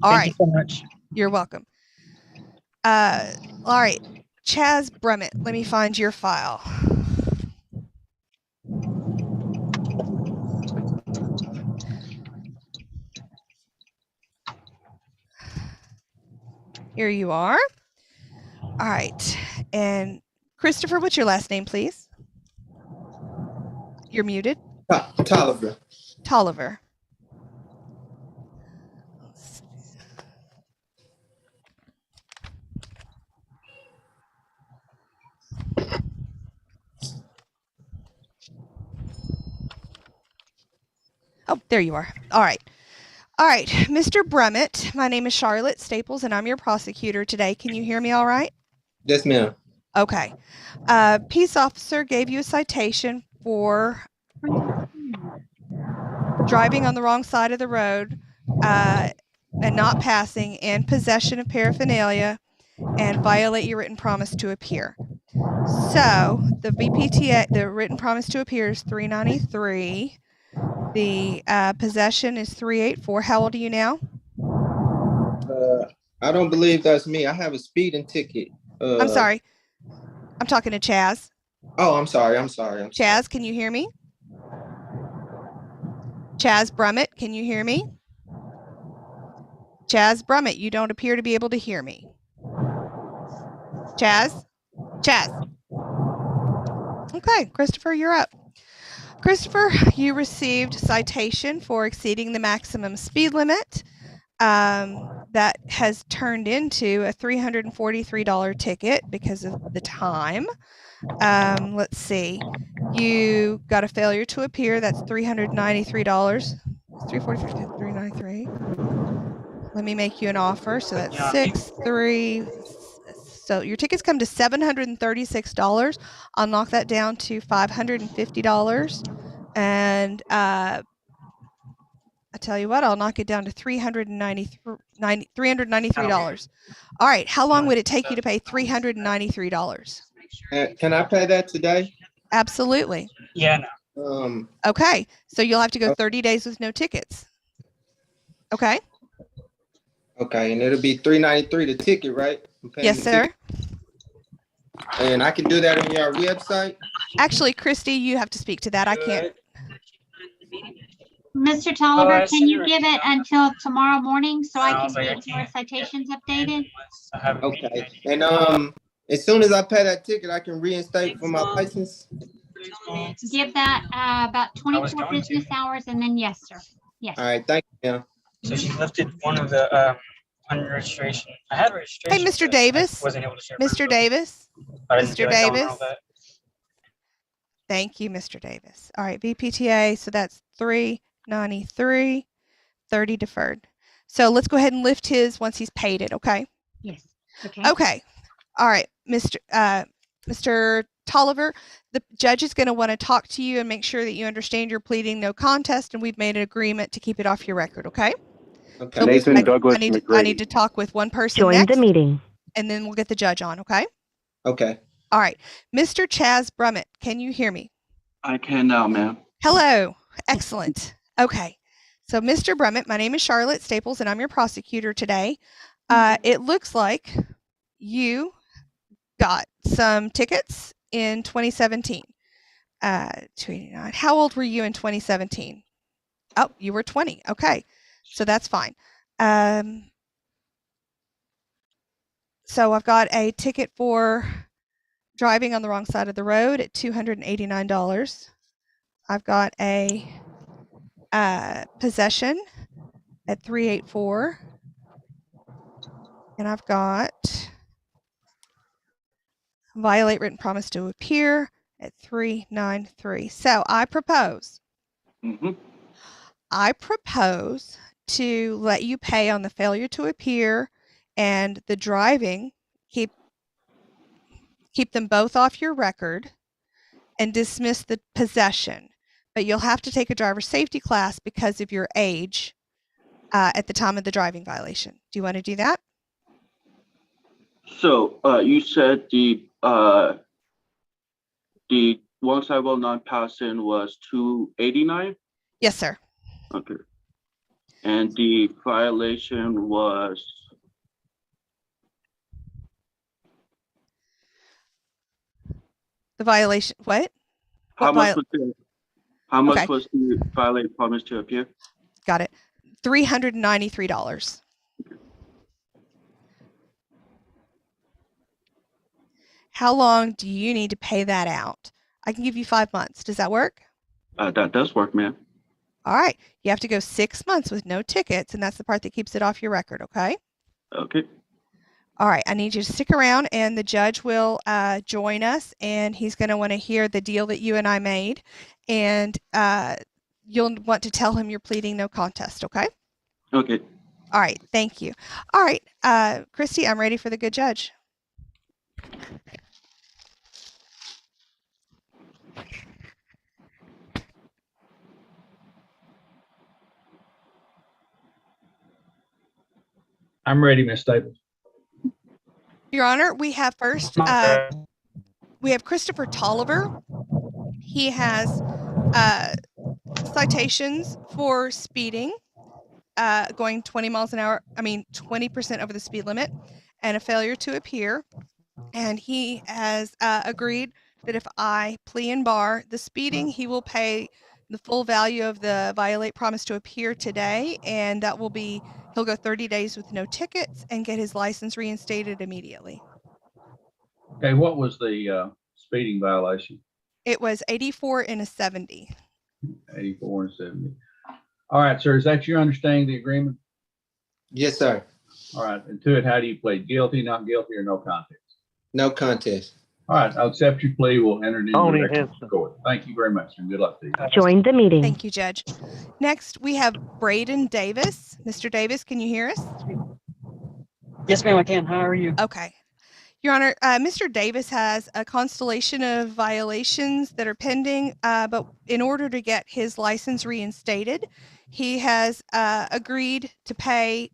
All Thank right. you so much. You're welcome. All right, Chaz Brummett, let me find your file. Here you are. All right. And Christopher, what's your last name, please? You're muted. Tolliver. Tolliver. Oh, there you are. All right. All right, Mr. Brummett, my name is Charlotte Staples, and I'm your prosecutor today. Can you hear me all right? Yes, ma'am. Okay. Peace officer gave you a citation for driving on the wrong side of the road and not passing, and possession of paraphernalia, and violate your written promise to appear. So the VPTA, the written promise to appear is 393. The possession is 384. How old are you now? I don't believe that's me. I have a speeding ticket. I'm sorry. I'm talking to Chaz. Oh, I'm sorry. Chaz, can you hear me? Chaz Brummett, can you hear me? Chaz Brummett, you don't appear to be able to hear me. Chaz? Chaz. Okay, Christopher, you're up. Christopher, you received a citation for exceeding the maximum speed limit. That has turned into a $343 ticket because of the time. Let's see. You got a failure to appear. That's $393. 343, 393. Let me make you an offer. So that's 6-3. So your tickets come to $736. I'll knock that down to $550. And I tell you what, I'll knock it down to $393. All right. How long would it take you to pay $393? Can I pay that today? Absolutely. Yeah. No. Okay. So you'll have to go 30 days with no tickets. Okay. Okay, and it'll be $393 the ticket, right? Yes, sir. And I can do that on your website? Actually, Christy, you have to speak to that. I can't. Mr. Tolliver, can you give it until tomorrow morning so I can get your citations updated? Okay. And as soon as I pay that ticket, I can reinstate for my license? Give that about 24 business hours, and then yes, sir. Yes. All right, thank you, ma'am. So she lifted one of the registration. I had registration. Hey, Mr. Davis. Wasn't able to share. Mr. Davis. Mr. Davis. Thank you, Mr. Davis. All right, VPTA. So that's 393, 30 deferred. So let's go ahead and lift his once he's paid it. Okay. Yes. Okay. Okay. All right, Mr. Tolliver, the judge is going to want to talk to you and make sure that you understand you're pleading no contest, and we've made an agreement to keep it off your record. Okay. Okay. So Nathan Douglas I McGrady. need to talk with one person Join next, the meeting. and then we'll get the judge on. Okay. Okay. All right, Mr. Chaz Brummett, can you hear me? I can now, ma'am. Hello. Excellent. Okay. So, Mr. Brummett, my name is Charlotte Staples, and I'm your prosecutor today. It looks like you got some tickets in 2017. 289. How old were you in 2017? Oh, you were 20. Okay. So that's fine. So I've got a ticket for driving on the wrong side of the road at $289. I've got a possession at 384. And I've got violate written promise to appear at 393. So I propose I propose to let you pay on the failure to appear and the driving, keep them both off your record, and dismiss the possession. But you'll have to take a driver safety class because of your age at the time of the driving violation. Do you want to do that? So you said the one sidewalk non-passing was 289? Yes, sir. Okay. And the violation was The violation, what? how much What was Okay. was the violate promise to appear? Got it. $393. How long do you need to pay that out? I can give you 5 months. Does that work? That does work, ma'am. All right. You have to go 6 months with no tickets, and that's the part that keeps it off your record, okay? Okay. All right. I need you to stick around, and the judge will join us, and he's going to want to hear the deal that you and I made, and you'll want to tell him you're pleading no contest, okay? Okay. All right. Thank you. All right. Christy, I'm ready for the good judge. I'm ready, Ms. Staples. Your Honor, we have first, we have Christopher Tolliver. He has citations for speeding, going 20 miles an hour, 20% over the speed limit, and a failure to appear. And he has agreed that if I plea and bar the speeding, he will pay the full value of the violate promise to appear today, and that will be, he'll go 30 days with no tickets and get his license reinstated immediately. Okay, what was the speeding violation? It was 84 and a 70. 84 and 70. All right, sir, is that your understanding of the agreement? Yes, sir. All right, and to it, how do you plead? Guilty, not guilty, or no contest? No contest. All right, I'll accept your plea. We'll enter it into Only the record of his. the court. Thank you very much, and good luck to you. Join the meeting. Thank you, Judge. Next, we have Braden Davis. Mr. Davis, can you hear us? Yes, ma'am, I can. How are you? Okay. Your Honor, Mr. Davis has a constellation of violations that are pending, but in order to get his license reinstated, he has agreed to pay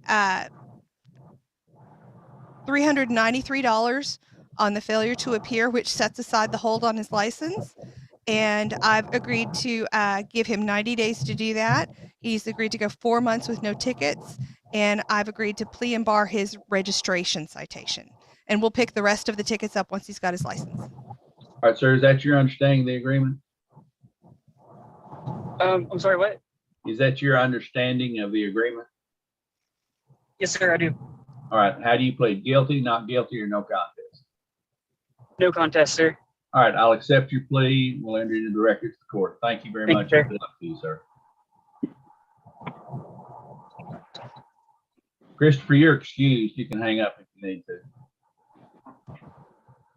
$393 on the failure to appear, which sets aside the hold on his license. And I've agreed to give him 90 days to do that. He's agreed to go 4 months with no tickets, and I've agreed to plea and bar his registration citation. And we'll pick the rest of the tickets up once he's got his license. All right, sir, is that your understanding of the agreement? I'm sorry, what? Is that your understanding of the agreement? Yes, sir, I do. All right, how do you plead? Guilty, not guilty, or no contest? No contest, sir. All right, I'll accept your plea. We'll enter it into the records of the court. Thank you very Thank much. you, sir. Good luck to you, sir. Christopher, you're excused. You can hang up if you need to.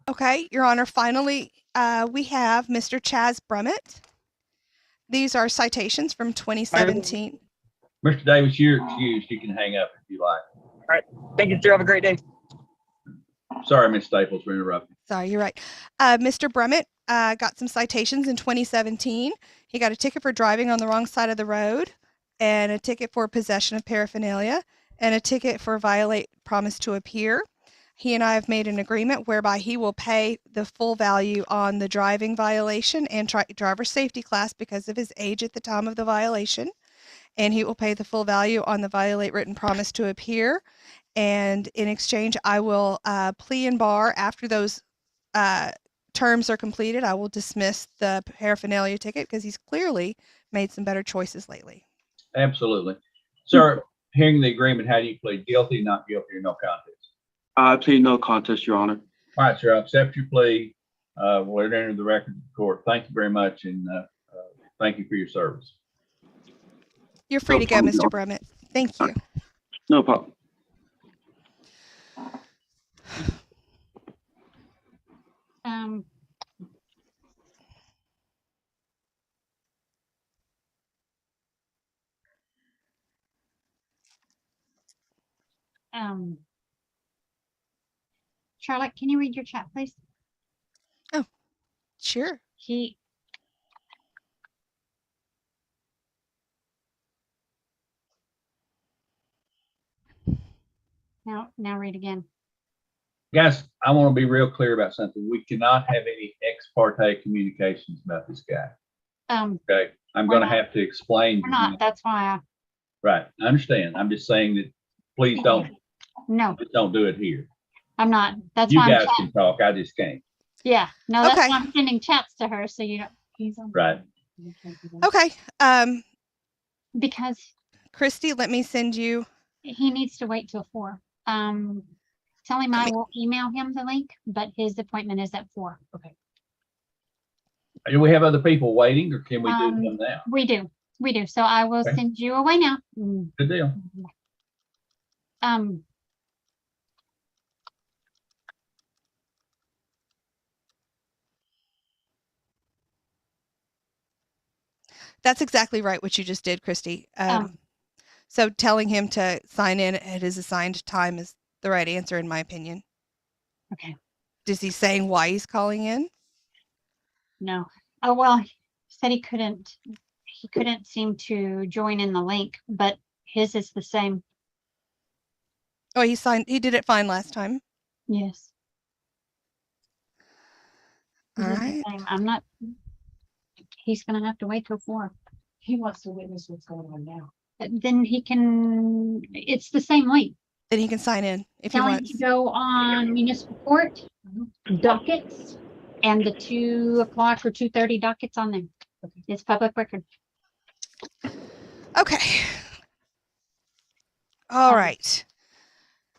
Okay, Your Honor, finally, we have Mr. Chaz Brummett. These are citations from 2017. Mr. Davis, you're excused. You can hang up if you like. All right. Thank you, sir. Have a great day. Sorry, Ms. Staples, for interrupting. Sorry, you're right. Mr. Brummett got some citations in 2017. He got a ticket for driving on the wrong side of the road, and a ticket for possession of paraphernalia, and a ticket for violate promise to appear. He and I have made an agreement whereby he will pay the full value on the driving violation and driver safety class because of his age at the time of the violation. And he will pay the full value on the violate written promise to appear. And in exchange, I will plea and bar after those terms are completed. I will dismiss the paraphernalia ticket because he's clearly made some better choices lately. Absolutely. Sir, hearing the agreement, how do you plead? Guilty, not guilty, or no contest? I plead no contest, Your Honor. All right, sir, I'll accept your plea. We'll enter the record of the court. Thank you very much, and thank you for your service. You're free to go, Mr. Brummett. Thank you. No problem. Charlotte, can you read your chat, please? Oh, sure. Now read again. Guys, I want to be real clear about something. We cannot have any ex parte communications about this guy. Okay, I'm going to have to explain. We're not. That's why. Right, I understand. I'm just saying that please don't. No, Just don't do it here. I'm not. That's You why guys can talk. I just can't. Yeah, no, that's Okay. why I'm sending chats to her, so you don't. He's on. Right. Okay. Because Christy, let me send you. he needs to wait till 4. Tell him I will email him the link, but his appointment is at 4. Okay. Do we have other people waiting, or can we do them now? We do. So I will send you away now. Good deal. That's exactly right what you just did, Christy. So telling him to sign in at his assigned time is the right answer, in my opinion. Okay. Is he saying why he's calling in? No. Oh, well, he said he couldn't seem to join in the link, but his is the same. Oh, he did it fine last time. Yes. All right. I'm not, he's going to have to wait till 4. He wants to witness what's going on now. Then he can, it's the same link. Then he can sign in if he Tell him wants. to go on municipal court, dockets, and the 2 o'clock or 2:30 dockets on there. Okay. It's public record. Okay. All right.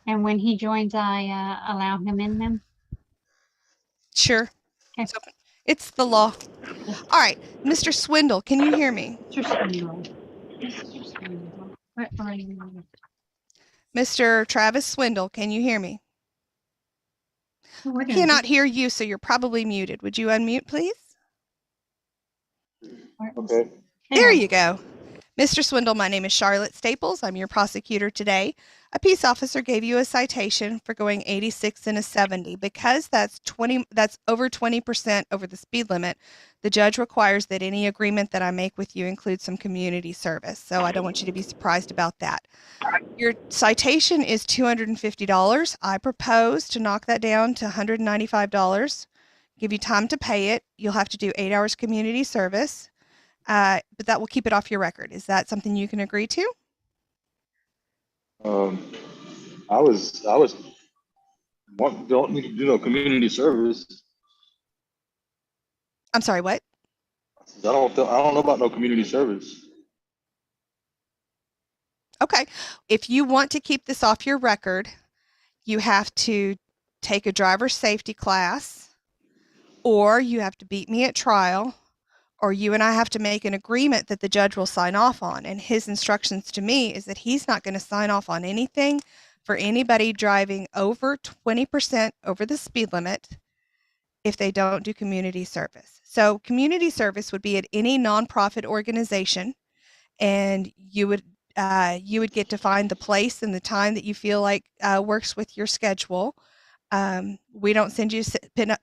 And when he joins, I allow him in them. Sure. Okay. So it's the law. All right. Mr. Swindle, can you hear me? Mr. Swindle. Mr. Swindle. Where are you? Mr. Travis Swindle, can you hear me? I cannot hear you, so you're probably muted. Would you unmute, please? Okay. There you go. Mr. Swindle, my name is Charlotte Staples. I'm your prosecutor today. A peace officer gave you a citation for going 86 and a 70. Because that's over 20% over the speed limit, the judge requires that any agreement that I make with you include some community service. So I don't want you to be surprised about that. Your citation is $250. I propose to knock that down to $195. Give you time to pay it. You'll have to do 8 hours community service. But that will keep it off your record. Is that something you can agree to? I don't need to do no community service. I'm sorry, what? I don't know about no community service. Okay. If you want to keep this off your record, you have to take a driver's safety class, or you have to beat me at trial, or you and I have to make an agreement that the judge will sign off on. And his instructions to me is that he's not going to sign off on anything for anybody driving over 20% over the speed limit if they don't do community service. So community service would be at any nonprofit organization, and you would get to find the place and the time that you feel like works with your schedule. We don't send you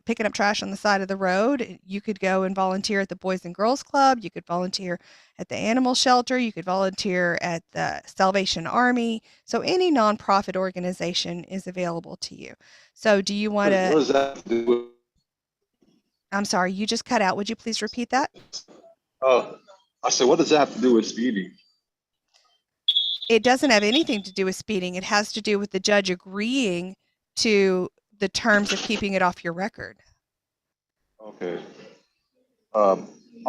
picking up trash on the side of the road. You could go and volunteer at the Boys and Girls Club. You could volunteer at the animal shelter. You could volunteer at the Salvation Army. So any nonprofit organization is available to you. So do you want to? What does that have to do with? I'm sorry, you just cut out. Would you please repeat that? I said, what does that have to do with speeding? It doesn't have anything to do with speeding. It has to do with the judge agreeing to the terms of keeping it off your record. Okay. I'll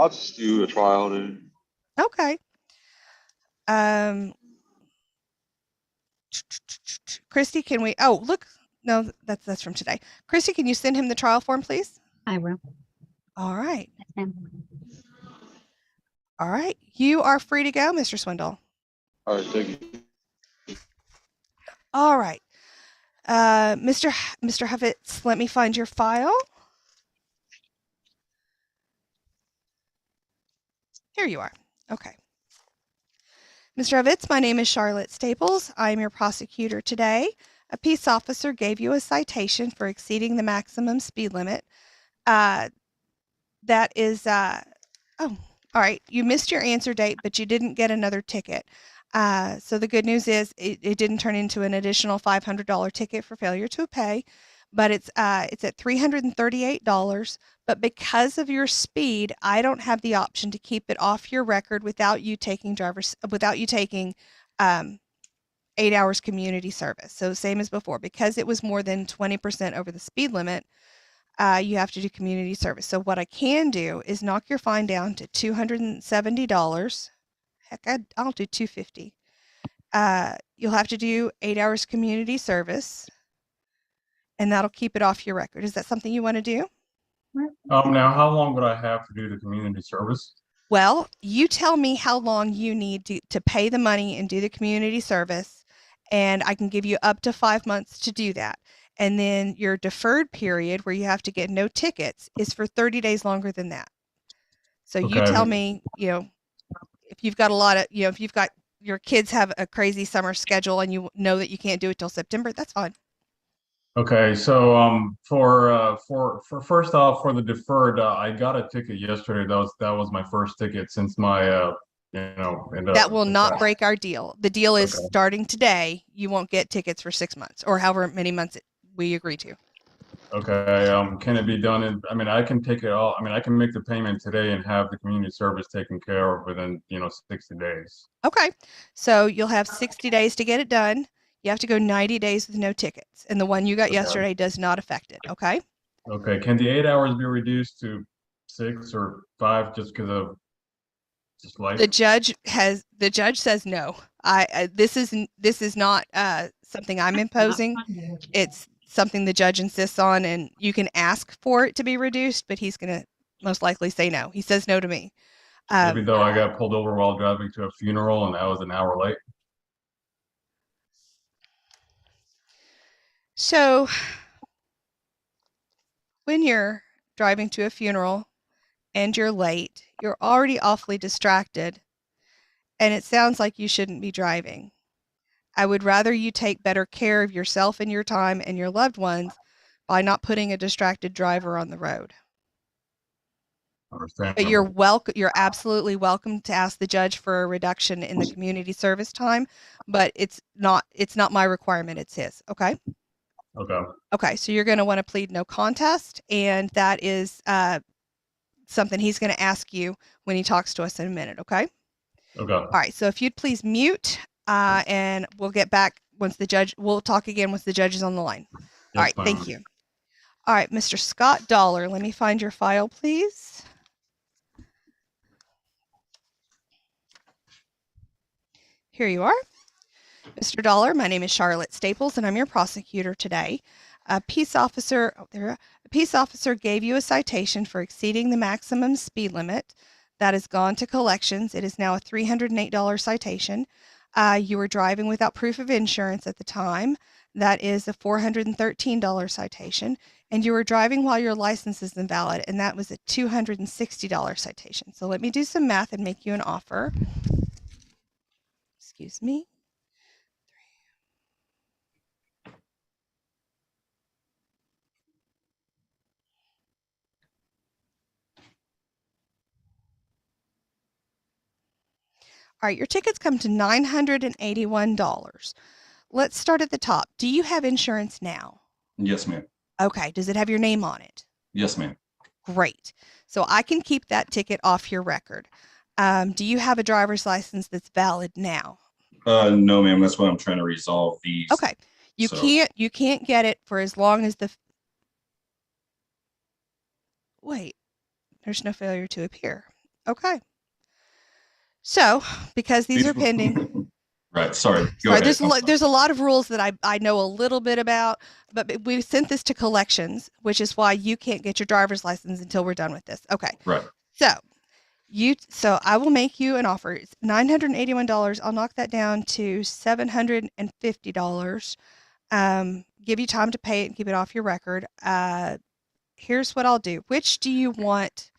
just do a trial then. Okay. Christy, can we? Oh, look. No, that's from today. Christy, can you send him the trial form, please? I will. All right. All right. You are free to go, Mr. Swindle. All right, thank you. All right. Mr. Huffitz, let me find your file. Here you are. Okay. Mr. Ovitz, my name is Charlotte Staples. I am your prosecutor today. A peace officer gave you a citation for exceeding the maximum speed limit. That is, oh, all right. You missed your answer date, but you didn't get another ticket. So the good news is it didn't turn into an additional $500 ticket for failure to pay, but it's at $338. But because of your speed, I don't have the option to keep it off your record without you taking 8 hours community service. So same as before, because it was more than 20% over the speed limit, you have to do community service. So what I can do is knock your fine down to $270. Heck, I'll do $250. You'll have to do 8 hours community service, and that'll keep it off your record. Is that something you want to do? Now, how long would I have to do the community service? Well, you tell me how long you need to pay the money and do the community service, and I can give you up to 5 months to do that. And then your deferred period, where you have to get no tickets, is for 30 days longer than that. So you Okay. tell me, if you've got if you've got your kids have a crazy summer schedule and you know that you can't do it till September, that's fine. Okay, so for first off, for the deferred, I got a ticket yesterday. That was my first ticket since my That will not break our deal. The deal is starting today. You won't get tickets for 6 months or however many months we agree to. Okay, can it be done I can take it all. I can make the payment today and have the community service taken care of within 60 days. Okay, so you'll have 60 days to get it done. You have to go 90 days with no tickets, and the one you got yesterday does not affect it. Okay. Okay, can the 8 hours be reduced to 6 or 5 just because of just life? The judge says no. This is not something I'm imposing. It's something the judge insists on, and you can ask for it to be reduced, but he's going to most likely say no. He says no to me. Maybe though I got pulled over while driving to a funeral and I was an hour late. So when you're driving to a funeral and you're late, you're already awfully distracted, and it sounds like you shouldn't be driving. I would rather you take better care of yourself and your time and your loved ones by not putting a distracted driver on the road. But you're welcome. You're absolutely welcome to ask the judge for a reduction in the community service time, but it's not my requirement. It's his. Okay. Okay. Okay. So you're going to want to plead no contest, and that is something he's going to ask you when he talks to us in a minute. Okay. Okay. All right. So if you'd please mute, and we'll get back we'll talk again once the judge is on the line. All right. Thank you. All right, Mr. Scott Dollar, let me find your file, please. Here you are. Mr. Dollar, my name is Charlotte Staples, and I'm your prosecutor today. A peace officer gave you a citation for exceeding the maximum speed limit. That has gone to collections. It is now a $308 citation. You were driving without proof of insurance at the time. That is a $413 citation. And you were driving while your license is invalid, and that was a $260 citation. So let me do some math and make you an offer. Excuse me. All right, your tickets come to $981. Let's start at the top. Do you have insurance now? Yes, ma'am. Okay. Does it have your name on it? Yes, ma'am. Great. So I can keep that ticket off your record. Do you have a driver's license that's valid now? No, ma'am. That's why I'm trying to resolve these. Okay. You can't get it for as long as wait, there's no failure to appear. Okay. So, because these are pending. Right. Sorry. Sorry, there's a lot of rules that I know a little bit about, but we sent this to collections, which is why you can't get your driver's license until we're done with this. Okay. Right. So I will make you an offer. It's $981. I'll knock that down to $750. Give you time to pay it and keep it off your record. Here's what I'll do. Which do you want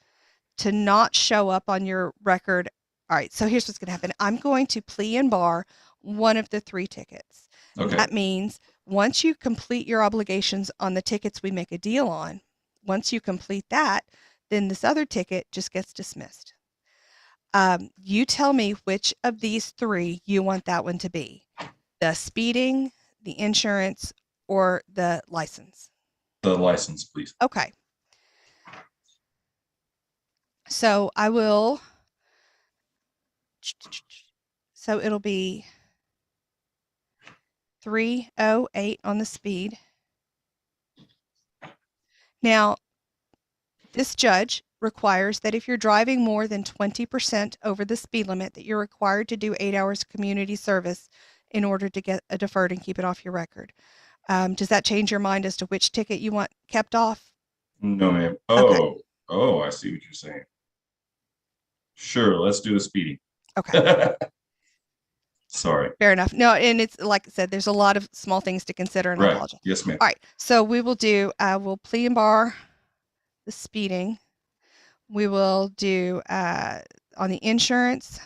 to not show up on your record All right, so here's what's going to happen. I'm going to plea and bar one of the 3 tickets. Okay. That means once you complete your obligations on the tickets we make a deal on, once you complete that, then this other ticket just gets dismissed. You tell me which of these 3 you want that one to be. The speeding, the insurance, or the license. The license, please. Okay. So I will, so it'll be 308 on the speed. Now, this judge requires that if you're driving more than 20% over the speed limit, that you're required to do 8 hours community service in order to get a deferred and keep it off your record. Does that change your mind as to which ticket you want kept off? No, ma'am. Okay. Oh, I see what you're saying. Sure, let's do the speeding. Okay. Sorry. Fair enough. No, and it's like I said, there's a lot of small things to consider, and I Right. apologize. Yes, ma'am. All right. So we will do, we'll plea and bar the speeding. We will do on the insurance.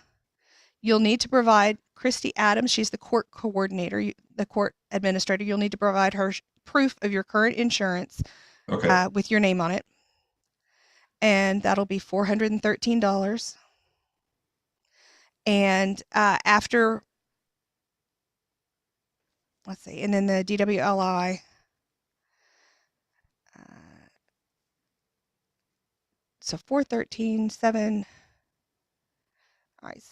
You'll need to provide Christy Adams. She's the court coordinator, the court administrator. You'll need to provide her proof of your current insurance with your name on it. And that'll be $413. And after, let's see, and then the DWLI, so 413.7. All right,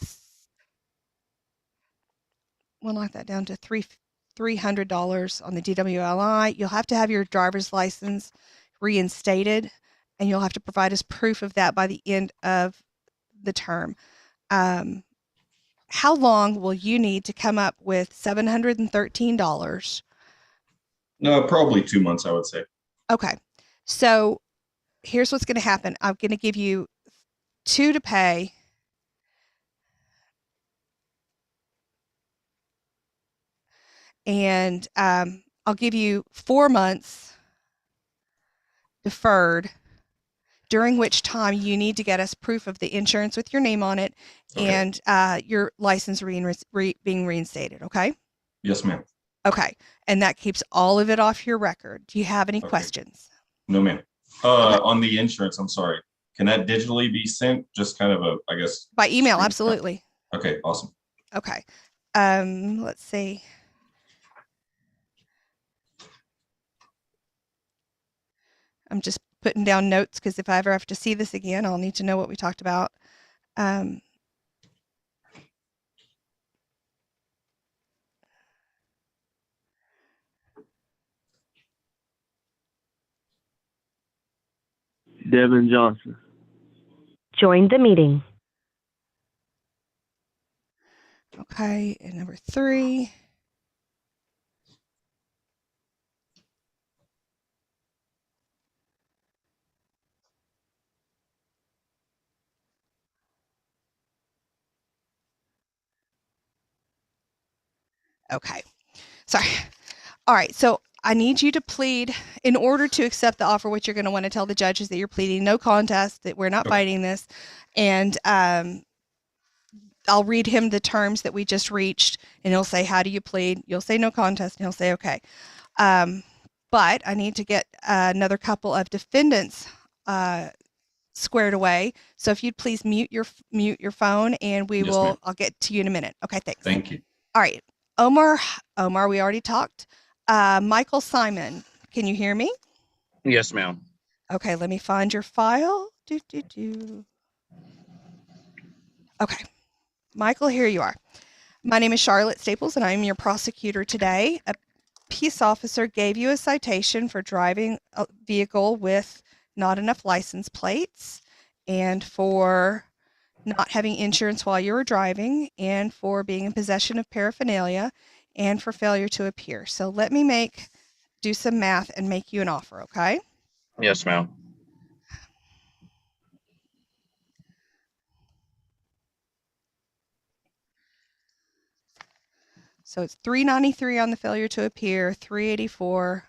we'll knock that down to $300 on the DWLI. You'll have to have your driver's license reinstated, and you'll have to provide us proof of that by the end of the term. How long will you need to come up with $713? No, probably 2 months, I would say. Okay, so here's what's going to happen. I'm going to give you 2 to pay. And I'll give you 4 months deferred, during which time you need to get us proof of the insurance with your name on it and your license being reinstated. Okay. Yes, ma'am. Okay. And that keeps all of it off your record. Do you have any questions? No, ma'am. On the insurance, I'm sorry. Can that digitally be sent? Just kind of I guess. By email, absolutely. Okay, awesome. Okay. Let's see. I'm just putting down notes because if I ever have to see this again, I'll need to know what we talked about. Devin Johnson. Join the meeting. Okay, and number 3. Okay, sorry. All right, so I need you to plead in order to accept the offer. What you're going to want to tell the judge is that you're pleading no contest, that we're not fighting this, and I'll read him the terms that we just reached, and he'll say, "How do you plead?" You'll say no contest, and he'll say, "Okay." But I need to get another couple of defendants squared away. So if you'd please mute your phone, and we will. I'll get to you in a minute. Okay, thanks. Thank you. All right, Omar, we already talked. Michael Simon, can you hear me? Yes, ma'am. Okay, let me find your file. Okay, Michael, here you are. My name is Charlotte Staples, and I'm your prosecutor today. A peace officer gave you a citation for driving a vehicle with not enough license plates, and for not having insurance while you were driving, and for being in possession of paraphernalia, and for failure to appear. So let me do some math and make you an offer, okay? Yes, ma'am. So it's $393 on the failure to appear, $384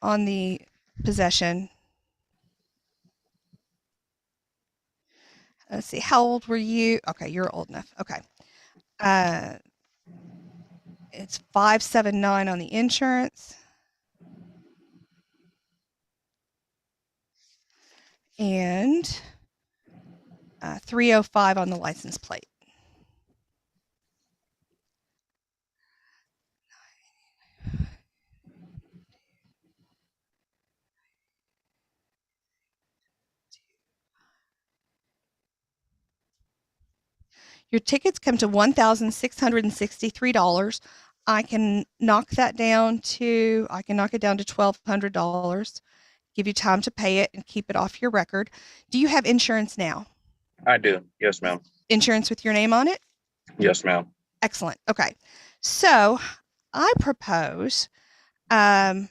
on the possession. Let's see, how old were you? Okay, you're old enough. Okay. It's 579 on the insurance. And 305 on the license plate. Your tickets come to $1,663. I can knock it down to $1,200. Give you time to pay it and keep it off your record. Do you have insurance now? I do. Yes, ma'am. Insurance with your name on it? Yes, ma'am. Excellent. Okay. So I propose, And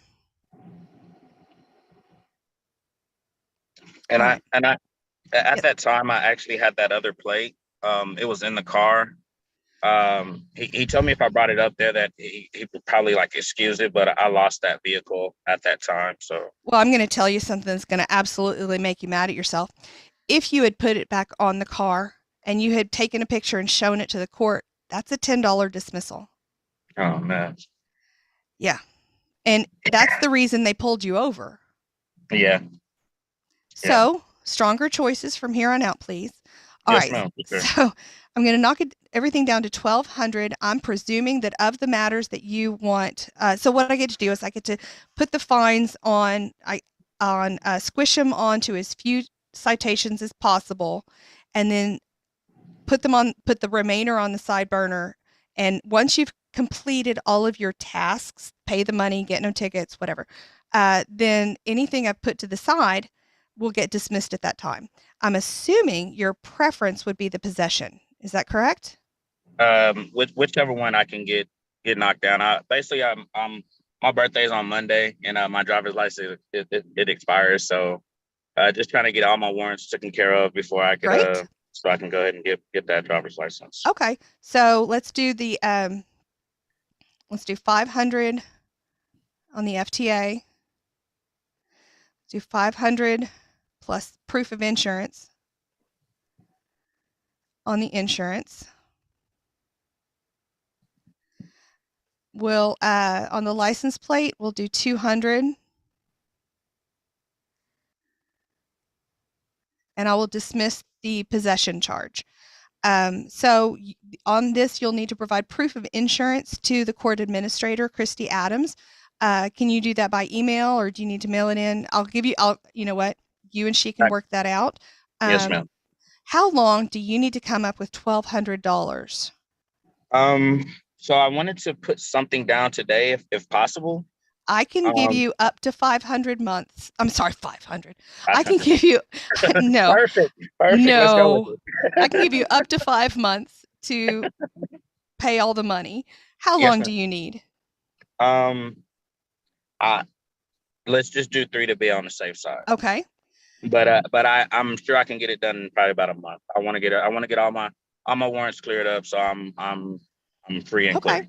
right. at that time, I actually had that other plate. It was in the car. He told me if I brought it up there that he would probably like excuse it, but I lost that vehicle at that time. So, well, I'm going to tell you something that's going to absolutely make you mad at yourself. If you had put it back on the car and you had taken a picture and shown it to the court, that's a $10 dismissal. oh man. Yeah. And that's the reason they pulled you over. Yeah. So, stronger choices from here on out, please. All Yes, right. ma'am. Sure. So, I'm going to knock everything down to 1,200. I'm presuming that of the matters that you want, so what I get to do is I get to put the fines on, squish them onto as few citations as possible, and then put the remainder on the side burner. And once you've completed all of your tasks, pay the money, get no tickets, whatever, then anything I've put to the side will get dismissed at that time. I'm assuming your preference would be the possession. Is that correct? Whichever one I can get knocked down. My birthday's on Monday, and my driver's license it expires. So, just trying to get all my warrants taken care of before I could, so I can go ahead and get that driver's license. Okay, so let's do 500 on the FTA. Do 500 plus proof of insurance on the insurance. We'll on the license plate, we'll do 200. And I will dismiss the possession charge. So on this, you'll need to provide proof of insurance to the court administrator, Christy Adams. Can you do that by email, or do you need to mail it in? You know what? You and she can work that out. Yes, ma'am. How long do you need to come up with $1,200? So I wanted to put something down today, if possible. I can give you up to 500 months. I'm sorry, 500. I can give you no. Perfect. No. I can give you up to 5 months to pay all the money. How long do you need? Let's just do 3 to be on the safe side. Okay. But I'm sure I can get it done in probably about a month. I want to get all my warrants cleared up, so I'm free and clear.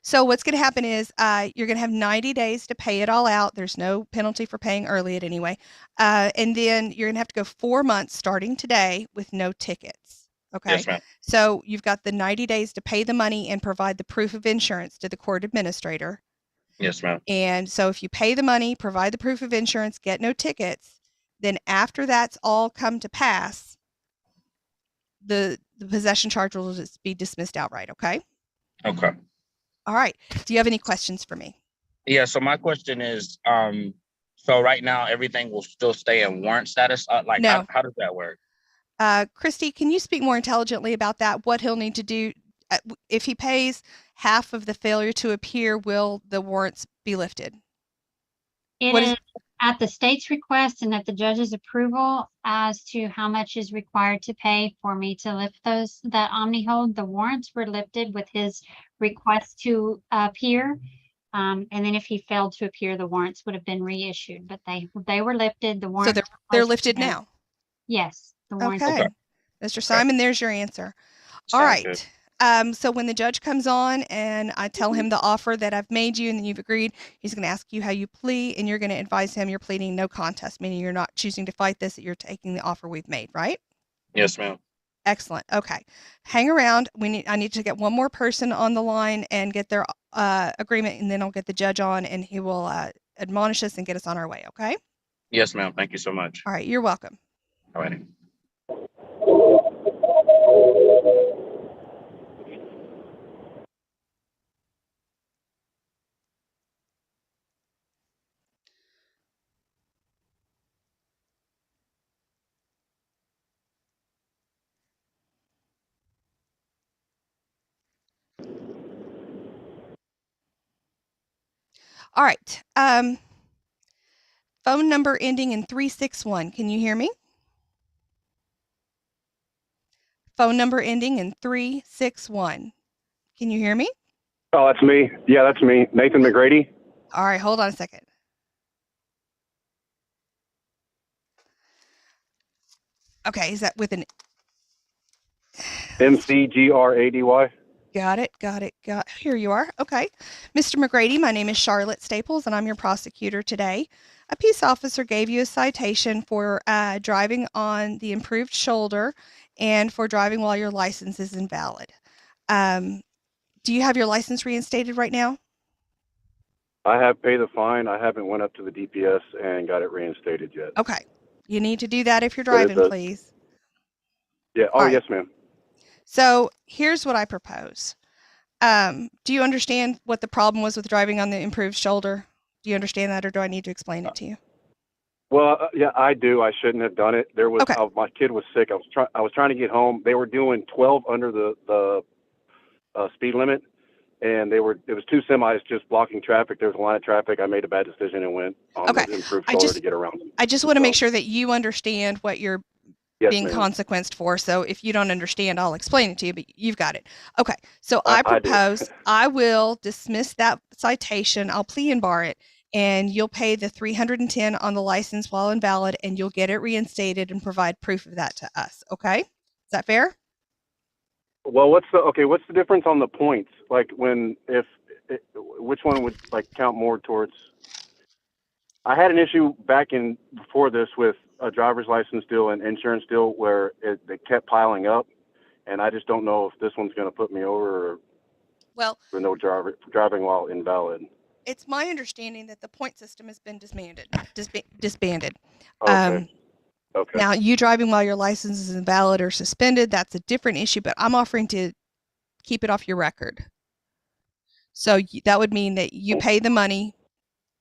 So what's going to happen is you're going to have 90 days to pay it all out. There's no penalty for paying early anyway. And then you're going to have to go 4 months starting today with no tickets. Okay. Yes, ma'am. So you've got the 90 days to pay the money and provide the proof of insurance to the court administrator. Yes, ma'am. And so if you pay the money, provide the proof of insurance, get no tickets, then after that's all come to pass, the possession charge will just be dismissed outright. Okay. Okay. All right. Do you have any questions for me? Yeah. So my question is, so right now everything will still stay in warrant status. No. How does that work? Christy, can you speak more intelligently about that? What he'll need to do if he pays half of the failure to appear, will the warrants be lifted? It is at the state's request and at the judge's approval as to how much is required to pay for me to lift that Omni hold. The warrants were lifted with his request to appear. And then if he failed to appear, the warrants would have been reissued, but they were lifted. The warrants. So they're lifted now? Yes. The warrants. Okay. Mr. Simon, there's your answer. All right. So when the judge comes on and I tell him the offer that I've made you and you've agreed, he's going to ask you how you plea, and you're going to advise him you're pleading no contest, meaning you're not choosing to fight this, that you're taking the offer we've made, right? Yes, ma'am. Excellent. Okay. Hang around. I need to get one more person on the line and get their agreement, and then I'll get the judge on, and he will admonish us and get us on our way. Okay. Yes, ma'am. Thank you so much. All right. You're welcome. All righty. All right. Phone number ending in 361. Can you hear me? Phone number ending in 361. Can you hear me? Oh, that's me. Yeah, that's me. Nathan McGrady. All right. Hold on a second. Okay. Is that with an McGrady. Got it. Here you are. Okay. Mr. McGrady, my name is Charlotte Staples, and I'm your prosecutor today. A peace officer gave you a citation for driving on the improved shoulder and for driving while your license is invalid. Do you have your license reinstated right now? I have paid the fine. I haven't went up to the DPS and got it reinstated yet. Okay. You need to do that if you're But it driving, does. please. Yeah. Oh, All right. yes, ma'am. So here's what I propose. Do you understand what the problem was with driving on the improved shoulder? Do you understand that, or do I need to explain it to you? Well, yeah, I do. I shouldn't have done it. There was Okay. my kid was sick. I was trying to get home. They were doing 12 under the speed limit, and it was two semis just blocking traffic. There was a line of traffic. I made a bad decision and went on Okay. the improved shoulder to get around them. I just want to make sure that you understand what you're Yes, being ma'am. consequenced for. So if you don't understand, I'll explain it to you, but you've got it. Okay. So I I do. propose I will dismiss that citation. I'll plea and bar it, and you'll pay the $310 on the license while invalid, and you'll get it reinstated and provide proof of that to us. Okay. Is that fair? Well, what's the difference on the points? Like which one would count more towards? I had an issue before this with a driver's license deal and insurance deal where they kept piling up, and I just don't know if this one's going to put me over or Well, for no driving while invalid. it's my understanding that the point system has been disbanded. Okay. Okay. Now, you driving while your license is invalid or suspended, that's a different issue, but I'm offering to keep it off your record. So that would mean that you pay the money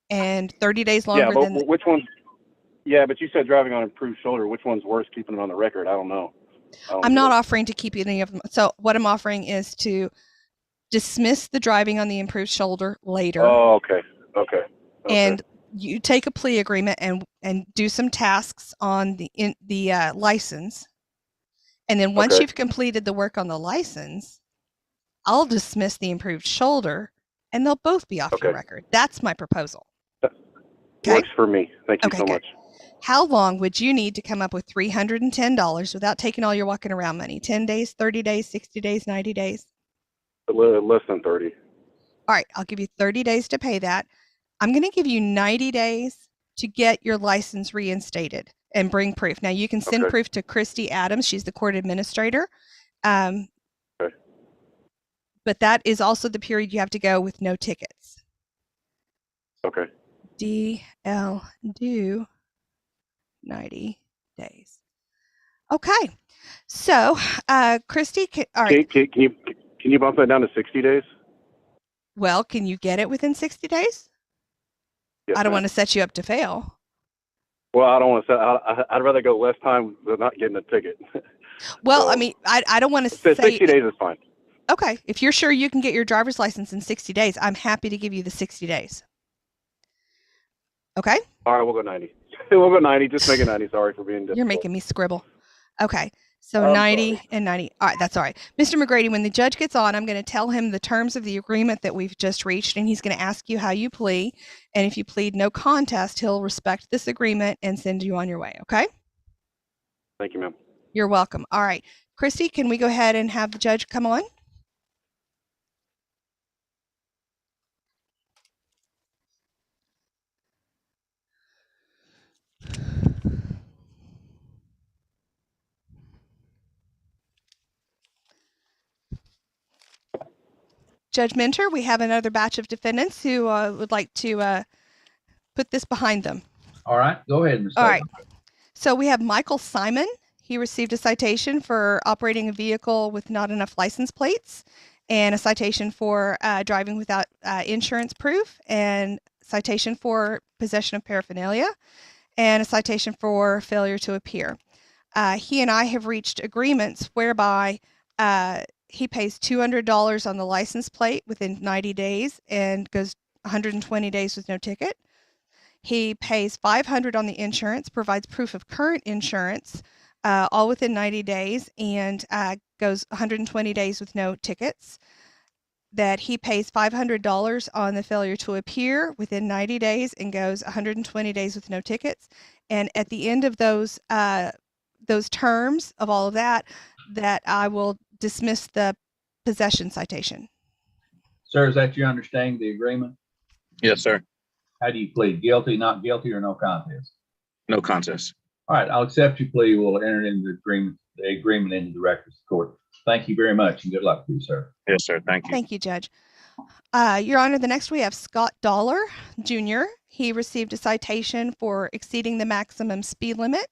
and 30 days longer Yeah, but than which one? Yeah, but you said driving on improved shoulder. Which one's worse, keeping it on the record? I don't know. I'm not offering to keep any of them. So what I'm offering is to dismiss the driving on the improved shoulder later. Oh, okay. Okay. And you take a plea agreement and do some tasks on the license. And then once you've completed the work on the license, I'll dismiss the improved shoulder and they'll both be off your record. That's my proposal. Works for me. Thank you so good. much. How long would you need to come up with $310 without taking all your walking around money? 10 days, 30 days, 60 days, 90 days? Less than 30. All right, I'll give you 30 days to pay that. I'm going to give you 90 days to get your license reinstated and bring proof. Now, you can send proof to Christy Adams. She's the court administrator. But that is also the period you have to go with no tickets. Okay. DL due 90 days. Okay. So, Christy, all right. Can you bump that down to 60 days? Well, can you get it within 60 days? Yes, I don't ma'am. want to set you up to fail. Well, I don't want to. I'd rather go less time than not getting a ticket. Well, so, I mean, I don't want to say 60 days is fine. Okay. If you're sure you can get your driver's license in 60 days, I'm happy to give you the 60 days. Okay? All right, we'll go 90. We'll go 90. Just make it 90. Sorry for being difficult. You're making me scribble. Okay. So 90 and 90. All right, that's all right. Mr. McGrady, when the judge gets on, I'm going to tell him the terms of the agreement that we've just reached, and he's going to ask you how you plea. And if you plead no contest, he'll respect this agreement and send you on your way. Okay? Thank you, ma'am. You're welcome. All right. Christy, can we go ahead and have the judge come on? Judge Minter, we have another batch of defendants who would like to put this behind them. All right, go ahead, Ms. All right. Taylor. So we have Michael Simon. He received a citation for operating a vehicle with not enough license plates, and a citation for driving without insurance proof, and citation for possession of paraphernalia, and a citation for failure to appear. He and I have reached agreements whereby he pays $200 on the license plate within 90 days and goes 120 days with no ticket. He pays $500 on the insurance, provides proof of current insurance, all within 90 days, and goes 120 days with no tickets. That he pays $500 on the failure to appear within 90 days and goes 120 days with no tickets. And at the end of those terms of all of that, that I will dismiss the possession citation. Sir, is that your understanding of the agreement? Yes, sir. How do you plead? Guilty, not guilty, or no contest? No contest. All right, I'll accept your plea. We'll enter into the agreement into the records of the court. Thank you very much, and good luck to you, sir. Yes, sir. Thank you. Thank you, Judge. Your Honor, the next we have Scott Dollar, Jr. He received a citation for exceeding the maximum speed limit,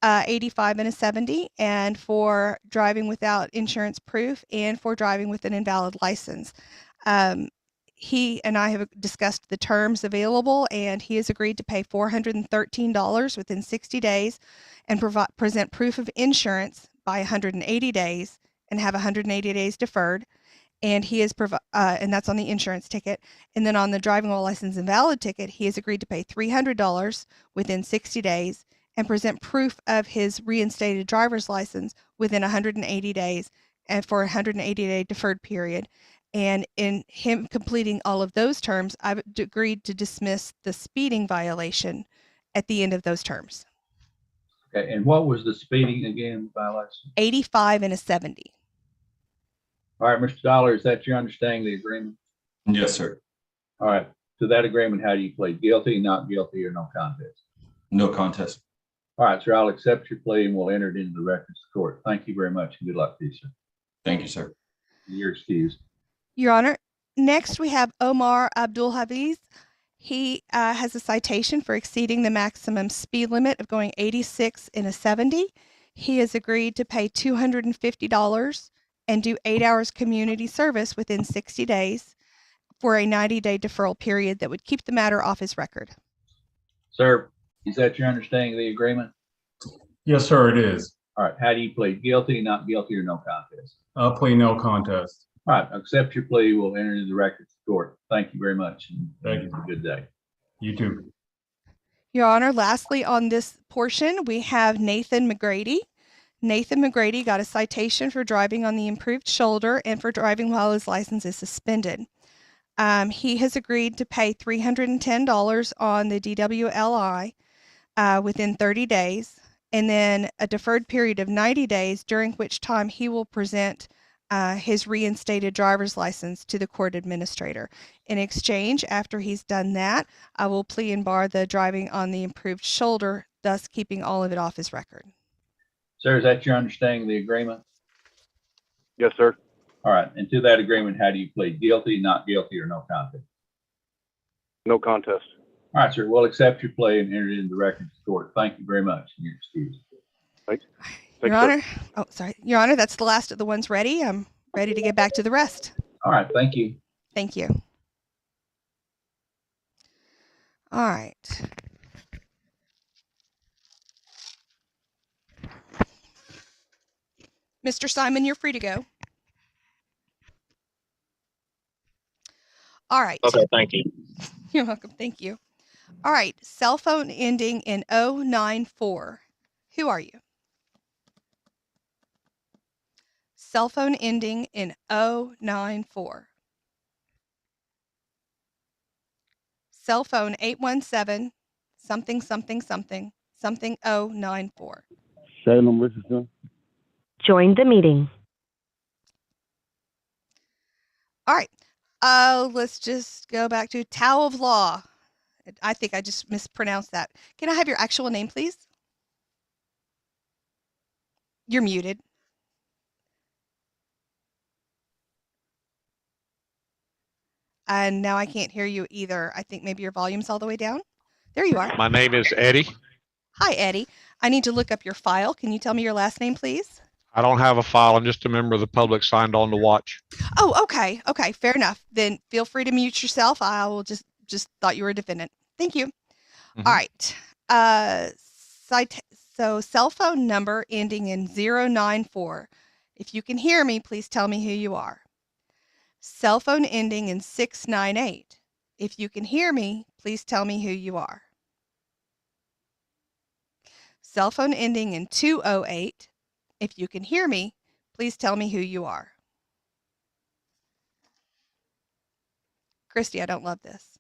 85 and a 70, and for driving without insurance proof, and for driving with an invalid license. He and I have discussed the terms available, and he has agreed to pay $413 within 60 days and present proof of insurance by 180 days and have 180 days deferred. And he is and that's on the insurance ticket. And then on the driving while license invalid ticket, he has agreed to pay $300 within 60 days and present proof of his reinstated driver's license within 180 days and for a 180-day deferred period. And in him completing all of those terms, I've agreed to dismiss the speeding violation at the end of those terms. Okay, and what was the speeding again violation? 85 and a 70. All right, Mr. Dollar, is that your understanding of the agreement? Yes, sir. All right, to that agreement, how do you plead? Guilty, not guilty, or no contest? No contest. All right, sir, I'll accept your plea and we'll enter it into the records of the court. Thank you very much and good luck to you, sir. Thank you, sir. You're excused. Your Honor, next we have Omar Abdul Hafiz. He has a citation for exceeding the maximum speed limit of going 86 in a 70. He has agreed to pay $250 and do 8 hours community service within 60 days for a 90-day deferral period that would keep the matter off his record. Sir, is that your understanding of the agreement? Yes, sir, it is. All right, how do you plead? Guilty, not guilty, or no contest? I'll plead no contest. All right, accept your plea. We'll enter into the records of the court. Thank you very much. And Thank you. Have a good day. You too. Your Honor, lastly on this portion, we have Nathan McGrady. Nathan McGrady got a citation for driving on the improved shoulder and for driving while his license is suspended. He has agreed to pay $310 on the DWLI within 30 days, and then a deferred period of 90 days, during which time he will present his reinstated driver's license to the court administrator. In exchange, after he's done that, I will plea and bar the driving on the improved shoulder, thus keeping all of it off his record. Sir, is that your understanding of the agreement? Yes, sir. All right, and to that agreement, how do you plead? Guilty, not guilty, or no contest? No contest. All right, sir, we'll accept your plea and enter it into the records of the court. Thank you very much. You're excused. Thanks. Your Honor, oh, sorry. Your Honor, that's the last of the ones ready. I'm ready to get back to the rest. All right, thank you. Thank you. All right. Mr. Simon, you're free to go. All right. Okay, thank you. You're welcome. Thank you. All right. Cell phone ending in 094. Who are you? Cell phone ending in 094. Cell phone 817 something something something something 094. Salem Richardson. Join the meeting. All right. Let's just go back to Tao of Law. I think I just mispronounced that. Can I have your actual name, please? You're muted. And now I can't hear you either. I think maybe your volume's all the way down. There you are. My name is Eddie. Hi, Eddie. I need to look up your file. Can you tell me your last name, please? I don't have a file. I'm just a member of the public signed on to watch. Oh, okay. Okay, fair enough. Then feel free to mute yourself. I will just thought you were a defendant. Thank you. All right. So cell phone number ending in 094. If you can hear me, please tell me who you are. Cell phone ending in 698. If you can hear me, please tell me who you are. Cell phone ending in 208. If you can hear me, please tell me who you are. Christy, I don't love this.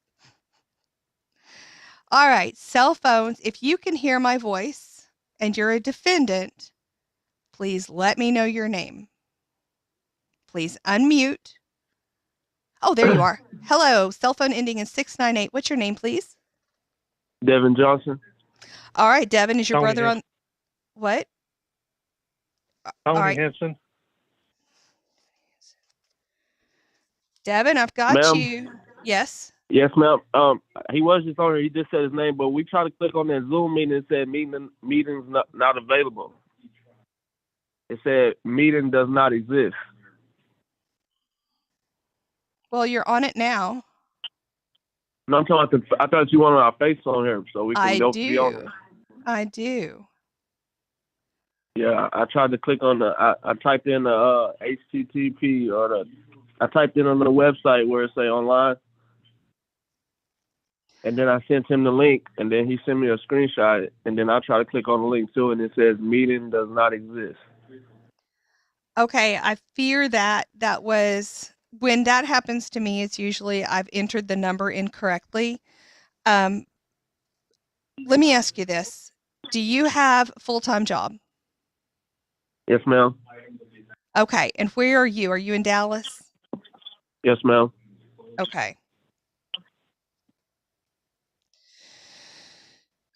All right, cell phones, if you can hear my voice and you're a defendant, please let me know your name. Please unmute. Oh, there you are. Hello, cell phone ending in 698. What's your name, please? Devin Johnson. All right, Devin, is your Tony brother on? What? Tony All right. Henson. Devin, I've got Ma'am? you. Yes. Yes, ma'am. He was just on here. He just said his name, but we tried to click on that Zoom meeting. It said meetings not available. It said meeting does not exist. Well, you're on it now. No, I'm talking about I thought you wanted our face on here so we can I go be on do. it. I do. Yeah, I tried to click on I typed in the HTTP or I typed in on the website where it say online. And then I sent him the link, and then he sent me a screenshot, and then I try to click on the link too, and it says meeting does not exist. Okay, I fear that was when that happens to me, it's usually I've entered the number incorrectly. Let me ask you this. Do you have a full-time job? Yes, ma'am. Okay, and where are you? Are you in Dallas? Yes, ma'am. Okay.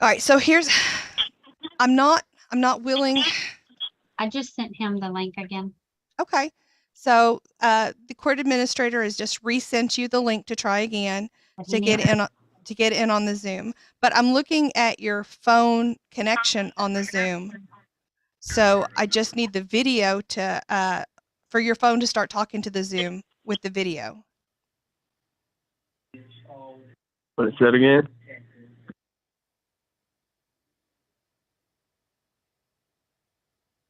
All right, so I'm not willing. I just sent him the link again. Okay. So the court administrator has just resent you the link to try again to get in on the Zoom. But I'm looking at your phone connection on the Zoom. So I just need the video to for your phone to start talking to the Zoom with the video. What, say it again?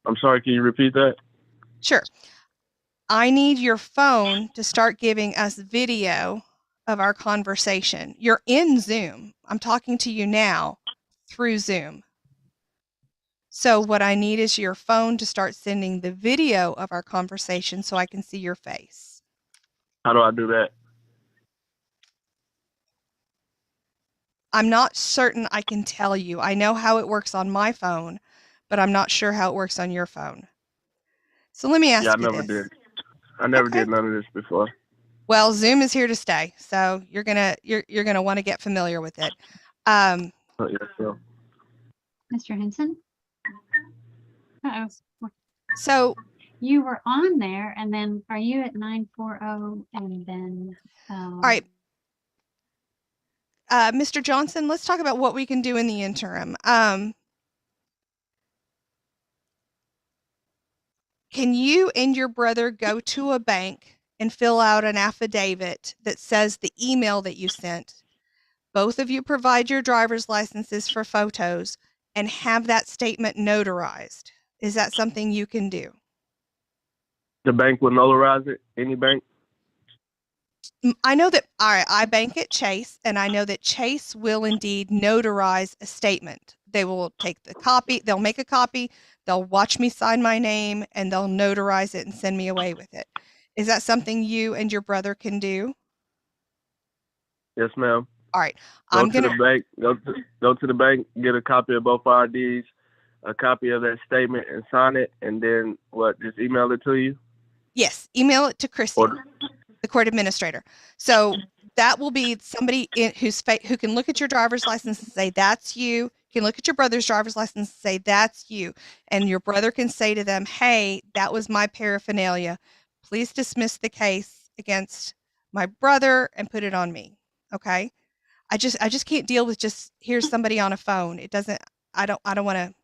I'm sorry, can you repeat that? Sure. I need your phone to start giving us video of our conversation. You're in Zoom. I'm talking to you now through Zoom. So what I need is your phone to start sending the video of our conversation so I can see your face. How do I do that? I'm not certain I can tell you. I know how it works on my phone, but I'm not sure how it works on your phone. So let me ask you I never this. did. I never did none of this before. Well, Zoom is here to stay, so you're gonna want to get familiar with it. Yes, sir. Mr. Henson? Uh-oh. So you were on there, and then are you at 940 and then all right. Mr. Johnson, let's talk about what we can do in the interim. Can you and your brother go to a bank and fill out an affidavit that says the email that you sent? Both of you provide your driver's licenses for photos and have that statement notarized. Is that something you can do? The bank will notarize it? Any bank? I know that I bank at Chase, and I know that Chase will indeed notarize a statement. They will take the copy, they'll make a copy, they'll watch me sign my name, and they'll notarize it and send me away with it. Is that something you and your brother can do? Yes, ma'am. All right. Go to the bank, get a copy of both IDs, a copy of that statement, and sign it, and then just email it to you? Yes, email it to Christy, the court administrator. So that will be somebody who can look at your driver's license and say, that's you. You can look at your brother's driver's license and say, that's you. And your brother can say to them, hey, that was my paraphernalia. Please dismiss the case against my brother, and put it on me. Okay. I just can't deal with just here's somebody on a phone. It doesn't, I don't want to,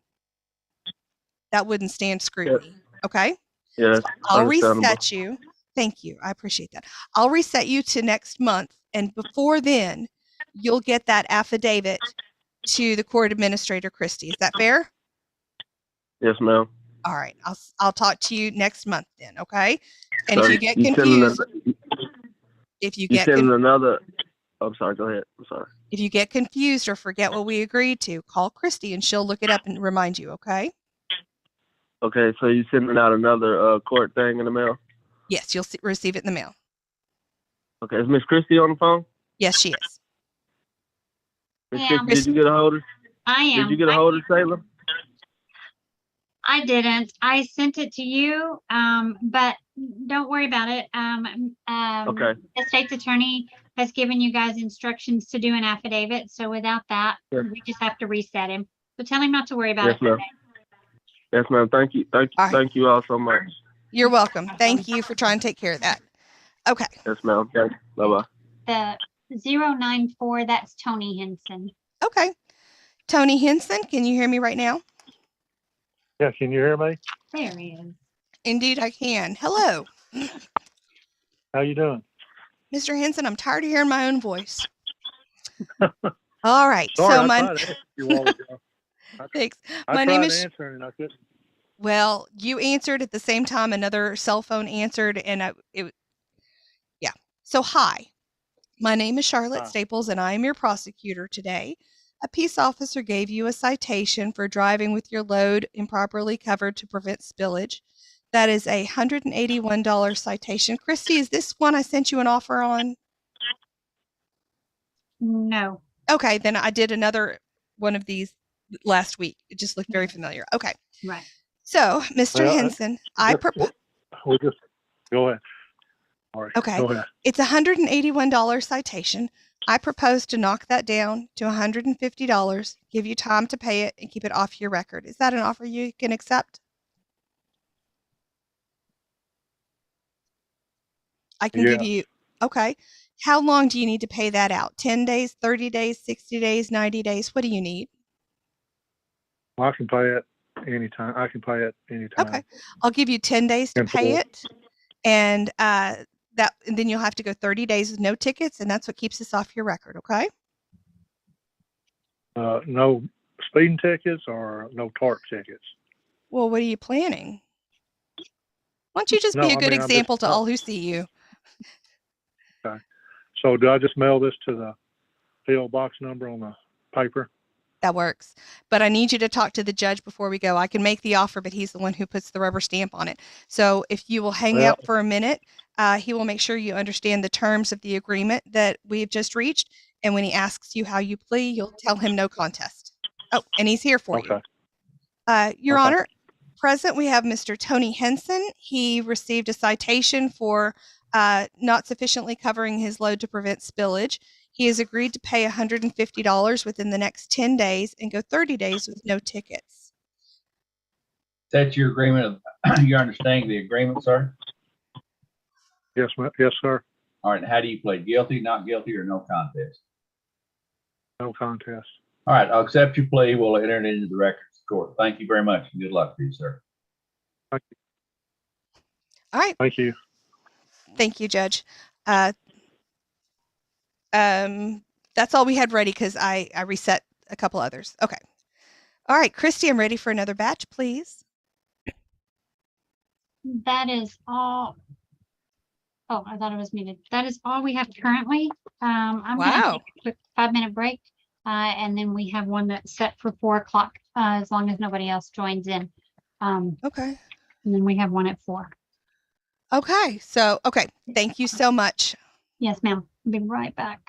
that wouldn't stand scrutiny. Okay. Yeah, So that's I'll understandable. reset you. Thank you. I appreciate that. I'll reset you to next month. And before then, you'll get that affidavit to the court administrator, Christy. Is that fair? Yes, ma'am. All right. I'll talk to you next month then. Okay. And So if you get you sending confused, if you you get sending another? I'm sorry. Go ahead. I'm sorry. if you get confused or forget what we agreed to, call Christy and she'll look it up and remind you. Okay. Okay, so you sending out another court thing in the mail? Yes, you'll receive it in the mail. Okay, is Miss Christie on the phone? Yes, she is. Miss Yeah. Christie, did you get a hold of? I am. Did you get a hold of Salem? I didn't. I sent it to you, but don't worry about it. Okay. The state's attorney has given you guys instructions to do an affidavit. So without that, Yes. we just have to reset him. So tell him not to worry about Yes, it. ma'am. Yes, ma'am. Thank you. All right. Thank you all so much. You're welcome. Thank you for trying to take care of that. Okay. Yes, ma'am. Thank you. Bye-bye. The 094, that's Tony Henson. Okay. Tony Henson, can you hear me right now? Yeah, can you hear me? There he is. Indeed, I can. Hello. How you doing? Mr. Henson, I'm tired of hearing my own voice. All right. Sorry, So I my tried to ask you a while ago. thanks. I My tried name is answering and I couldn't. well, you answered at the same time another cell phone answered and yeah. So hi. My name is Charlotte Hi. Staples and I am your prosecutor today. A peace officer gave you a citation for driving with your load improperly covered to prevent spillage. That is a $181 citation. Christy, is this one I sent you an offer on? No. Okay, then I did another one of these last week. It just looked very familiar. Okay. Right. So, Mr. Well, Henson, I propose. We'll just go ahead. All right, Okay. go ahead. It's a $181 citation. I propose to knock that down to $150, give you time to pay it, and keep it off your record. Is that an offer you can accept? I can give Yes. you, okay. How long do you need to pay that out? 10 days, 30 days, 60 days, 90 days? What do you need? Well, I can pay it anytime. I can pay it anytime. Okay. I'll give you 10 days to And pay for- it. And and then you'll have to go 30 days with no tickets, and that's what keeps this off your record, okay? No speeding tickets or no TARP tickets. Well, what are you planning? Why don't you just No, be a I good mean, I'm example just- to all who see you? Okay. So do I just mail this to the PO box number on the paper? That works. But I need you to talk to the judge before we go. I can make the offer, but he's the one who puts the rubber stamp on it. So if you will hang Well- out for a minute, he will make sure you understand the terms of the agreement that we've just reached. And when he asks you how you plea, you'll tell him no contest. Oh, and he's here for you. Your Okay. Honor, present we have Mr. Tony Henson. He received a citation for not sufficiently covering his load to prevent spillage. He has agreed to pay $150 within the next 10 days and go 30 days with no tickets. That's your agreement, your understanding the agreement, sir? Yes, yes, sir. All right, how do you plead? Guilty, not guilty, or no contest? No contest. All right, I'll accept your plea. We'll enter it into the records of the court. Thank you very much, and good luck to you, sir. Thank you. All right. Thank you. Thank you, Judge. That's all we had ready because I reset a couple others. Okay. All right, Christy, I'm ready for another batch, please. That is all. Oh, I thought it was muted. That is all we have currently. I'm going to Wow. take a quick 5-minute break. And then we have one that's set for 4 o'clock, as long as nobody else joins in. Okay. And then we have one at 4. Okay. So, okay. Thank you so much. Yes, ma'am. I'll be right back.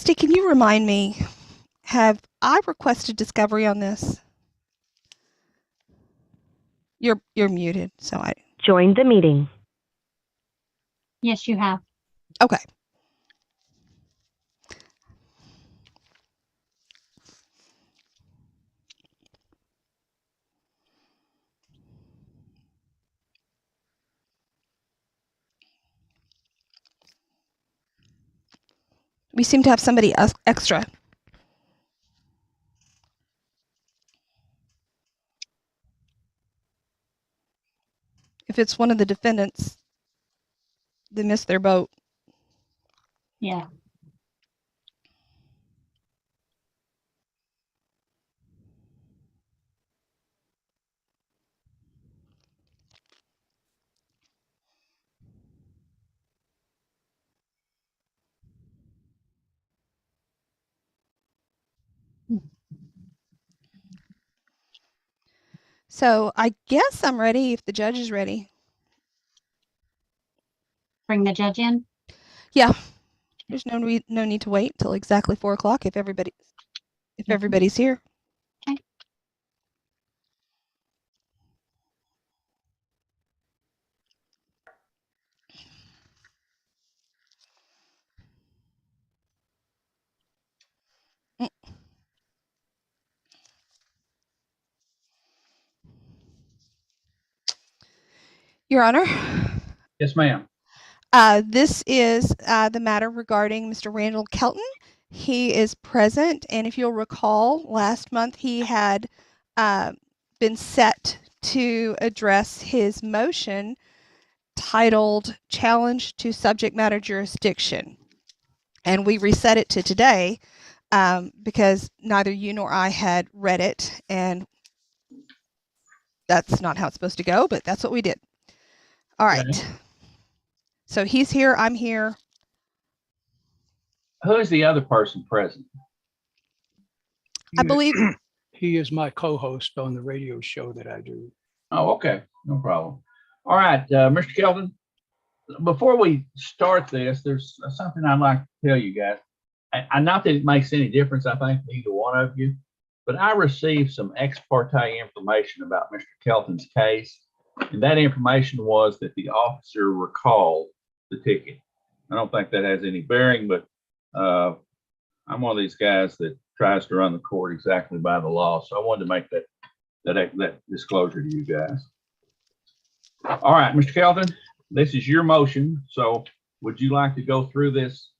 Christy, can you remind me, have I requested discovery on this? You're muted, so I Join the meeting. Yes, you have. okay. We seem to have somebody extra. If it's one of the defendants, they missed their boat. Yeah. So I guess I'm ready if the judge is ready. Bring the judge in. Yeah. There's no need to wait till exactly 4 o'clock if everybody's here. Okay. Your Honor. Yes, ma'am. This is the matter regarding Mr. Randall Kelton. He is present, and if you'll recall, last month he had been set to address his motion titled Challenge to Subject Matter Jurisdiction. And we reset it to today because neither you nor I had read it, and that's not how it's supposed to go, but that's what we did. All right. Okay. So he's here, I'm here. Who is the other person present? I believe he is my co-host on the radio show that I do. Oh, okay. No problem. All right, Mr. Kelvin, before we start this, there's something I'd like to tell you guys. I not that it makes any difference, I think, to either one of you, but I received some ex parte information about Mr. Kelton's case, and that information was that the officer recalled the ticket. I don't think that has any bearing, but I'm one of these guys that tries to run the court exactly by the law, so I wanted to make that disclosure to you guys. All right, Mr. Kelton, this is your motion. So would you like to go through this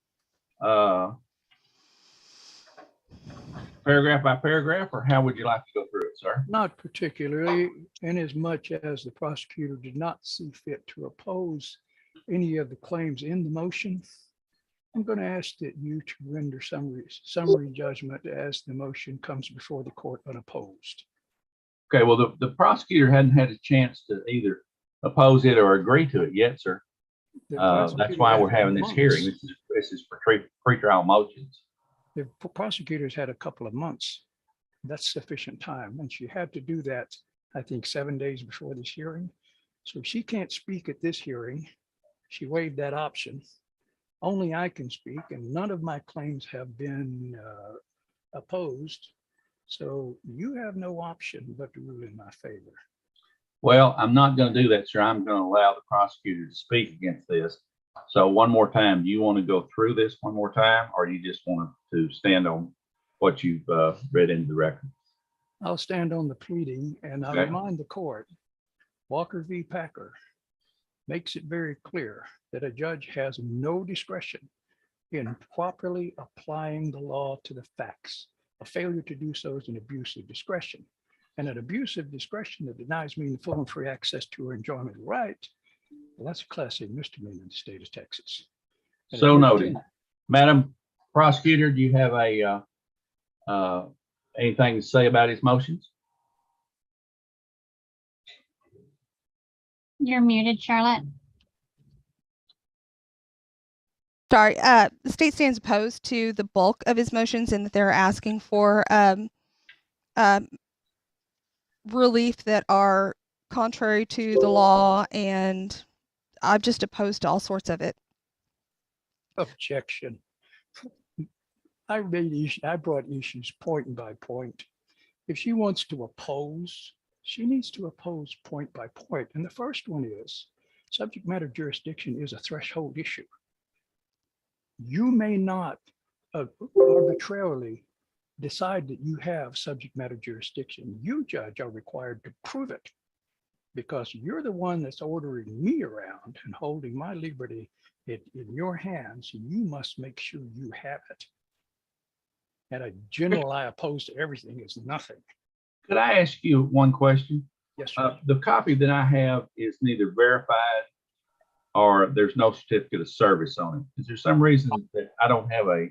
paragraph by paragraph, or how would you like to go through it, sir? Not particularly, inasmuch as the prosecutor did not see fit to oppose any of the claims in the motion. I'm going to ask that you to render summary judgment as the motion comes before the court unopposed. Okay, well, the prosecutor hadn't had a chance to either oppose it or agree to it yet, sir. That's why we're having this hearing. This is for pretrial motions. The prosecutors had a couple of months. That's sufficient time. And she had to do that, I think, 7 days before this hearing. So she can't speak at this hearing. She waived that option. Only I can speak, and none of my claims have been opposed. So you have no option but to rule in my favor. Well, I'm not going to do that, sir. I'm going to allow the prosecutor to speak against this. So one more time, do you want to go through this one more time, or do you just want to stand on what you've read into the record? I'll stand on the pleading, and I'll remind the court, Walker v. Packer makes it very clear that a judge has no discretion in properly applying the law to the facts. A failure to do so is an abuse of discretion. And an abuse of discretion that denies me the full and free access to or enjoyment of right, well, that's a class A misdemeanor in the state of Texas. And so noted. Madam Prosecutor, do you have anything to say about his motions? You're muted, Charlotte. Sorry, the state stands opposed to the bulk of his motions in that they're asking for relief that are contrary to the law, and I'm just opposed to all sorts of it. Objection. I brought issues point by point. If she wants to oppose, she needs to oppose point by point. And the first one is subject matter jurisdiction is a threshold issue. You may not arbitrarily decide that you have subject matter jurisdiction. You, judge, are required to prove it because you're the one that's ordering me around and holding my liberty in your hands. You must make sure you have it. And a general I oppose to everything is nothing. Could I ask you one question? Yes, sir. The copy that I have is neither verified or there's no certificate of service on it. Is there some reason that I don't have a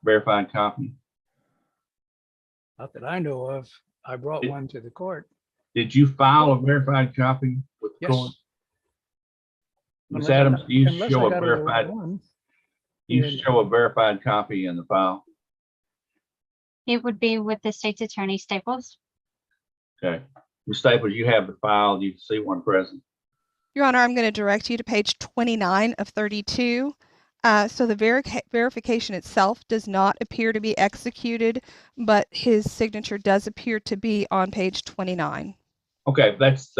verified copy? Not that I know of. I brought one to the court. Did you file a verified copy with the court? Ms. Adams, do you show a verified? You show a verified copy in the file? It would be with the state's attorney, Staples. Okay. Ms. Staples, you have the file. You can see one present. Your Honor, I'm going to direct you to page 29 of 32. So the verification itself does not appear to be executed, but his signature does appear to be on page 29. Okay, let's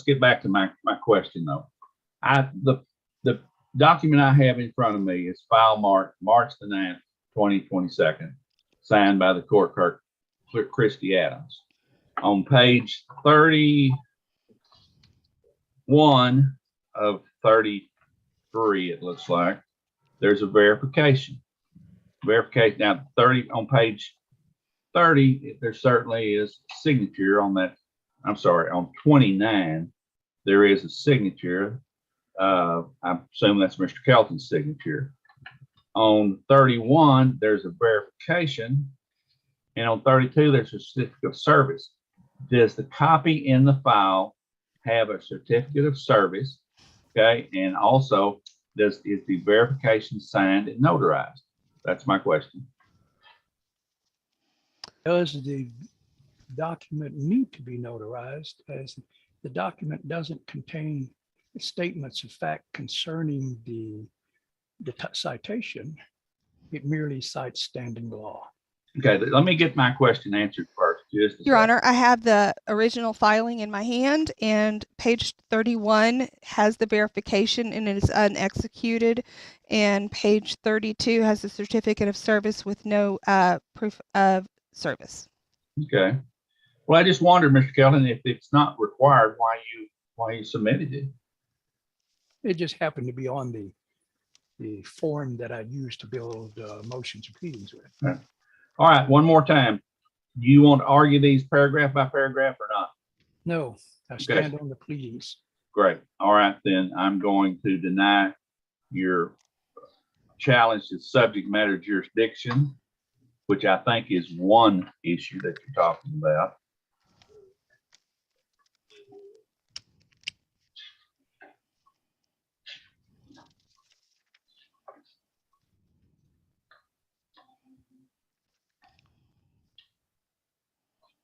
get back to my question though. The document I have in front of me is file marked March the 9th, 2022, signed by the court clerk, Christy Adams. On page 31 of 33, it looks like, there's a verification. Now, on page 30, there certainly is a signature on that. I'm sorry, on 29, there is a signature. I assume that's Mr. Kelton's signature. On 31, there's a verification. And on 32, there's a certificate of service. Does the copy in the file have a certificate of service? Okay, and also, is the verification signed and notarized? That's my question. Does the document need to be notarized, as the document doesn't contain statements of fact concerning the citation? It merely cites standing law. Okay, let me get my question answered first. Your Honor, I have the original filing in my hand, and page 31 has the verification and it is unexecuted, and page 32 has the certificate of service with no proof of service. Okay. Well, I just wondered, Mr. Kelton, if it's not required, why you submitted it? It just happened to be on the form that I used to build motions and pleadings with. Okay. All right, one more time. Do you want to argue these paragraph by paragraph or not? No, I stand on the pleadings. Great. All right, then I'm going to deny your challenge to subject matter jurisdiction, which I think is one issue that you're talking about.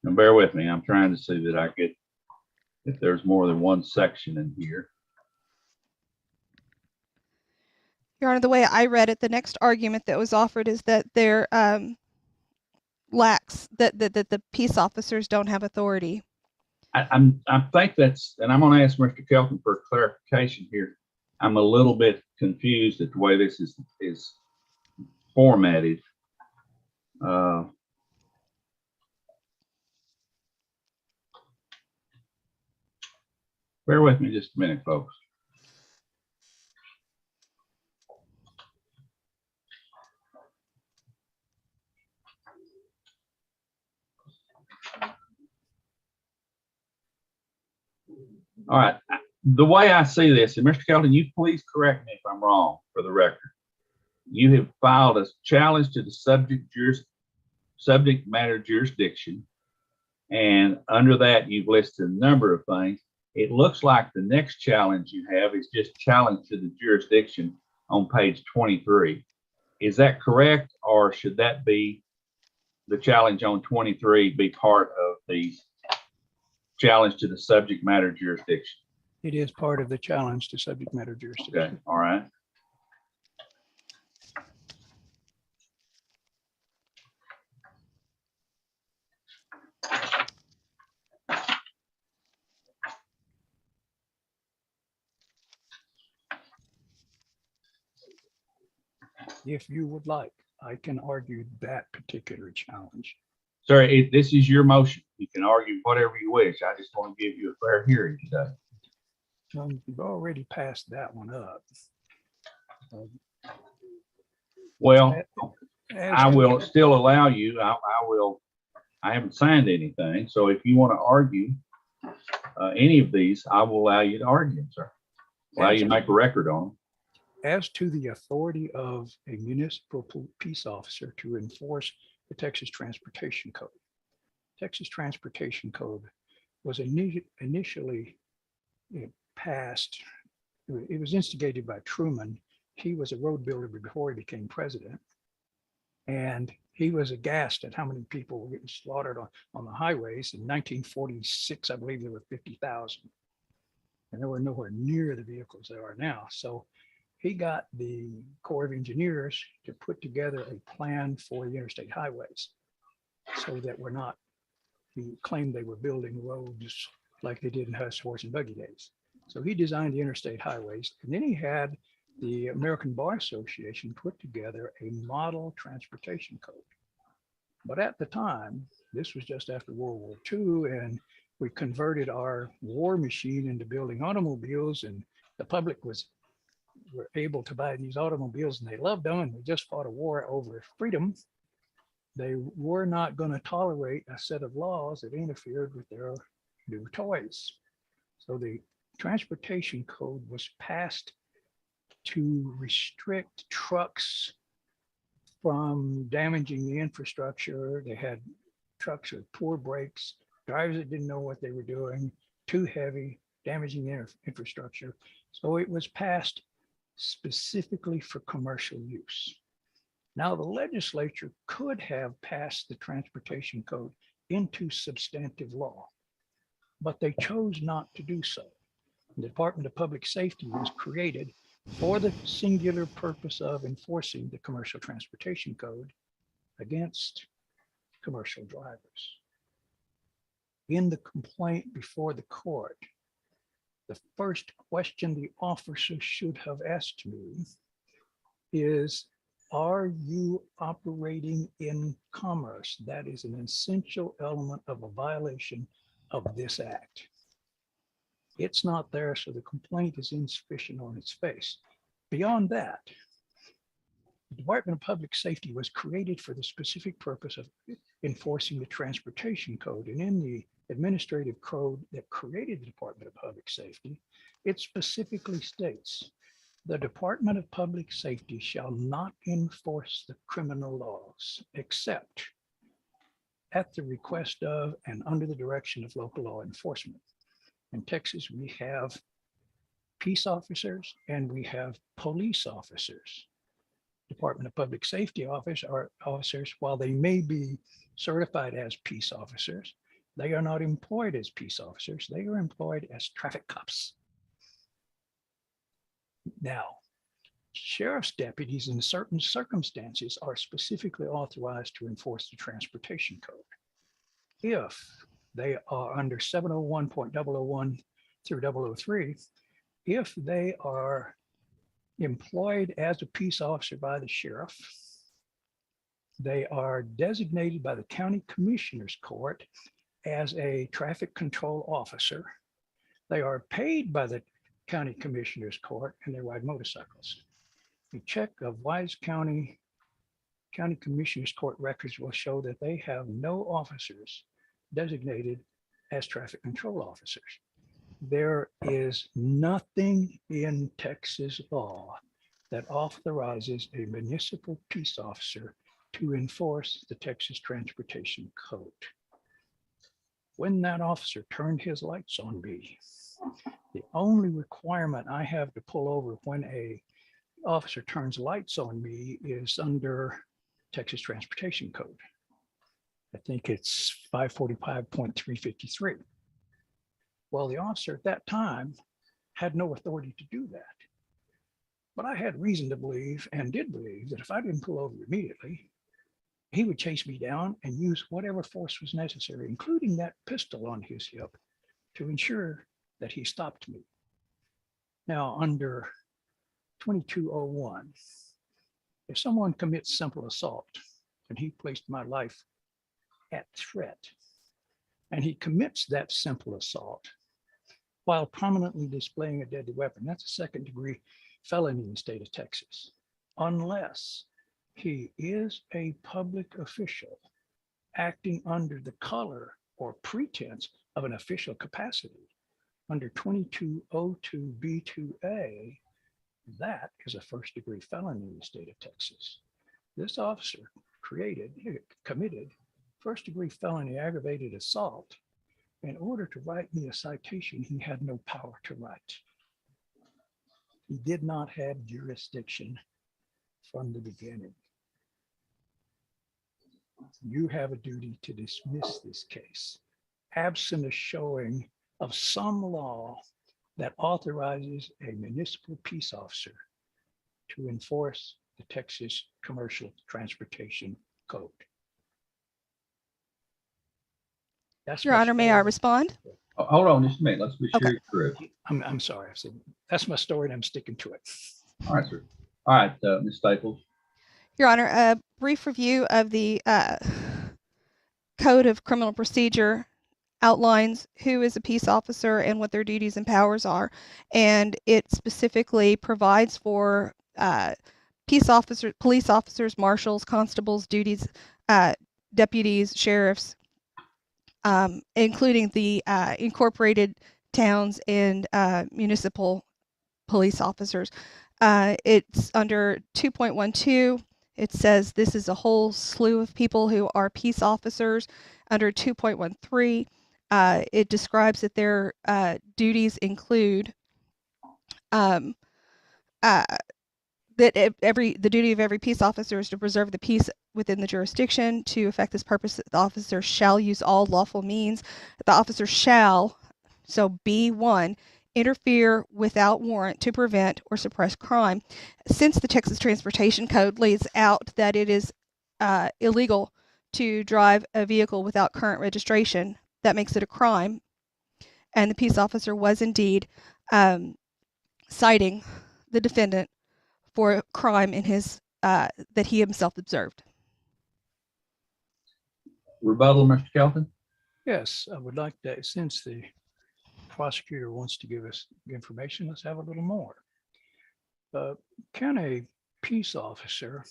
Now bear with me. I'm trying to see that I get, if there's more than one section in here. Your Honor, the way I read it, the next argument that was offered is that there lacks, that the peace officers don't have authority. I think that's, and I'm going to ask Mr. Kelton for clarification here. I'm a little bit confused at the way this is formatted. Bear with me just a minute, folks. All right. The way I see this, and Mr. Kelton, you please correct me if I'm wrong for the record. You have filed a challenge to the subject matter jurisdiction. And under that, you've listed a number of things. It looks like the next challenge you have is just challenge to the jurisdiction on page 23. Is that correct? Or should that be the challenge on 23 be part of the challenge to the subject matter jurisdiction? It is part of the challenge to subject matter jurisdiction. Okay, all right. If you would like, I can argue that particular challenge. Sir, this is your motion. You can argue whatever you wish. I just want to give you a fair hearing today. You've already passed that one up. Well, As I to- will still allow you. I haven't signed anything. So if you want to argue any of these, I will allow you to argue, sir. Allow you to make a record on them. As to the authority of a municipal peace officer to enforce the Texas Transportation Code. Texas Transportation Code was initially passed. It was instigated by Truman. He was a road builder before he became president. And he was aghast at how many people were getting slaughtered on the highways. In 1946, I believe there were 50,000. And there were nowhere near the vehicles there are now. So he got the Corps of Engineers to put together a plan for the interstate highways so that we're not, he claimed they were building roads like they did in horse and buggy days. So he designed the interstate highways, and then he had the American Bar Association put together a model transportation code. But at the time, this was just after World War II, and we converted our war machine into building automobiles, and the public were able to buy these automobiles, and they loved them, and we just fought a war over freedom. They were not going to tolerate a set of laws that interfered with their new toys. So the transportation code was passed to restrict trucks from damaging the infrastructure. They had trucks with poor brakes, drivers that didn't know what they were doing, too heavy, damaging the infrastructure. So it was passed specifically for commercial use. Now, the legislature could have passed the transportation code into substantive law, but they chose not to do so. The Department of Public Safety was created for the singular purpose of enforcing the commercial transportation code against commercial drivers. In the complaint before the court, the first question the officer should have asked me is, are you operating in commerce? That is an essential element of a violation of this act. It's not there, so the complaint is insufficient on its face. Beyond that, the Department of Public Safety was created for the specific purpose of enforcing the transportation code. And in the administrative code that created the Department of Public Safety, it specifically states, the Department of Public Safety shall not enforce the criminal laws except at the request of and under the direction of local law enforcement. In Texas, we have peace officers and we have police officers. Department of Public Safety officers, while they may be certified as peace officers, they are not employed as peace officers. They are employed as traffic cops. Now, sheriff's deputies in certain circumstances are specifically authorized to enforce the transportation code. If they are under 701.001 through 003, if they are employed as a peace officer by the sheriff, they are designated by the county commissioner's court as a traffic control officer. They are paid by the county commissioner's court, and they ride motorcycles. A check of Wise County Commissioner's Court records will show that they have no officers designated as traffic control officers. There is nothing in Texas law that authorizes a municipal peace officer to enforce the Texas Transportation Code. When that officer turned his lights on me, the only requirement I have to pull over when a officer turns lights on me is under Texas Transportation Code. I think it's 545.353. Well, the officer at that time had no authority to do that. But I had reason to believe and did believe that if I didn't pull over immediately, he would chase me down and use whatever force was necessary, including that pistol on his hip, to ensure that he stopped me. Now, under 2201, If someone commits simple assault, and he placed my life at threat, and he commits that simple assault while prominently displaying a deadly weapon, that's a second-degree felony in the state of Texas, unless he is a public official acting under the color or pretense of an official capacity. Under 2202B2A, that is a first-degree felony in the state of Texas. This officer committed first-degree felony aggravated assault. In order to write me a citation, he had no power to write. He did not have jurisdiction from the beginning. You have a duty to dismiss this case, absent a showing of some law that authorizes a municipal peace officer to enforce the Texas Commercial Transportation Code. That's Your Honor, may I respond? Oh, hold on just a minute. Let's be sure you're correct. I'm sorry. I said that's my story, and I'm sticking to it. All right, sir. All right, Ms. Staples. Your Honor, a brief review of the Code of Criminal Procedure outlines who is a peace officer and what their duties and powers are, and it specifically provides for peace officers, police officers, marshals, constables, duties, deputies, sheriffs, including the incorporated towns and municipal police officers. It's under 2.12. It says this is a whole slew of people who are peace officers. Under 2.13, it describes that their duties include that the duty of every peace officer is to preserve the peace within the jurisdiction. To effect this purpose, the officer shall use all lawful means. The officer shall, so B1, interfere without warrant to prevent or suppress crime. Since the Texas Transportation Code lays out that it is illegal to drive a vehicle without current registration, that makes it a crime. And the peace officer was indeed citing the defendant for crime in his that he himself observed. Rebuttal, Mr. Kelton? Yes, I would like that. Since the prosecutor wants to give us information, let's have a little more. Can a peace officer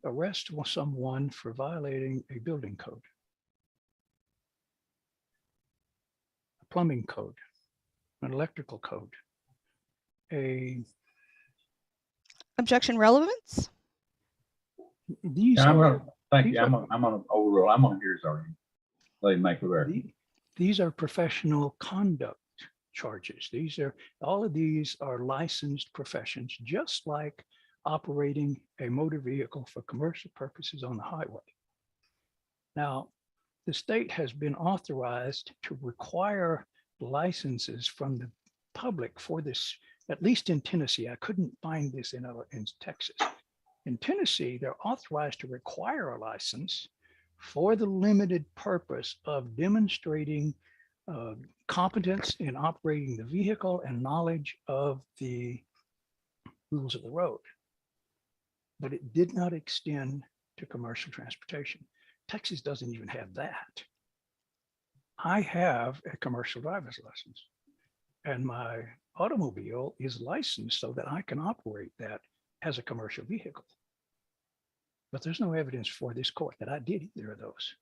arrest someone for violating a building code, a plumbing code, an electrical code, a objection relevance? These I'm are, gonna, thank these you. are- I'm gonna overrule. I'm gonna hear his argument. Let him make the record. These are professional conduct charges. All of these are licensed professions, just like operating a motor vehicle for commercial purposes on the highway. Now, the state has been authorized to require licenses from the public for this, at least in Tennessee. I couldn't find this in Texas. In Tennessee, they're authorized to require a license for the limited purpose of demonstrating competence in operating the vehicle and knowledge of the rules of the road. But it did not extend to commercial transportation. Texas doesn't even have that. I have a commercial driver's license, and my automobile is licensed so that I can operate that as a commercial vehicle. But there's no evidence for this court that I did either of those,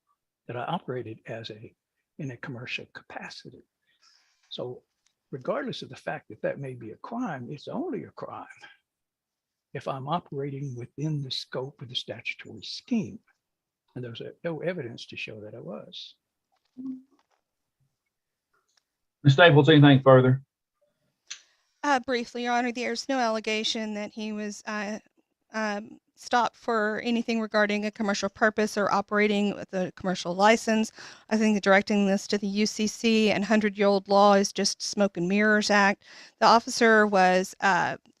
that I operated in a commercial capacity. So regardless of the fact that that may be a crime, it's only a crime if I'm operating within the scope of the statutory scheme. And there's no evidence to show that I was. Ms. Staples, anything further? Briefly, Your Honor, there's no allegation that he was stopped for anything regarding a commercial purpose or operating with a commercial license. I think that directing this to the UCC and 100-year-old law is just smoke and mirrors act. The officer was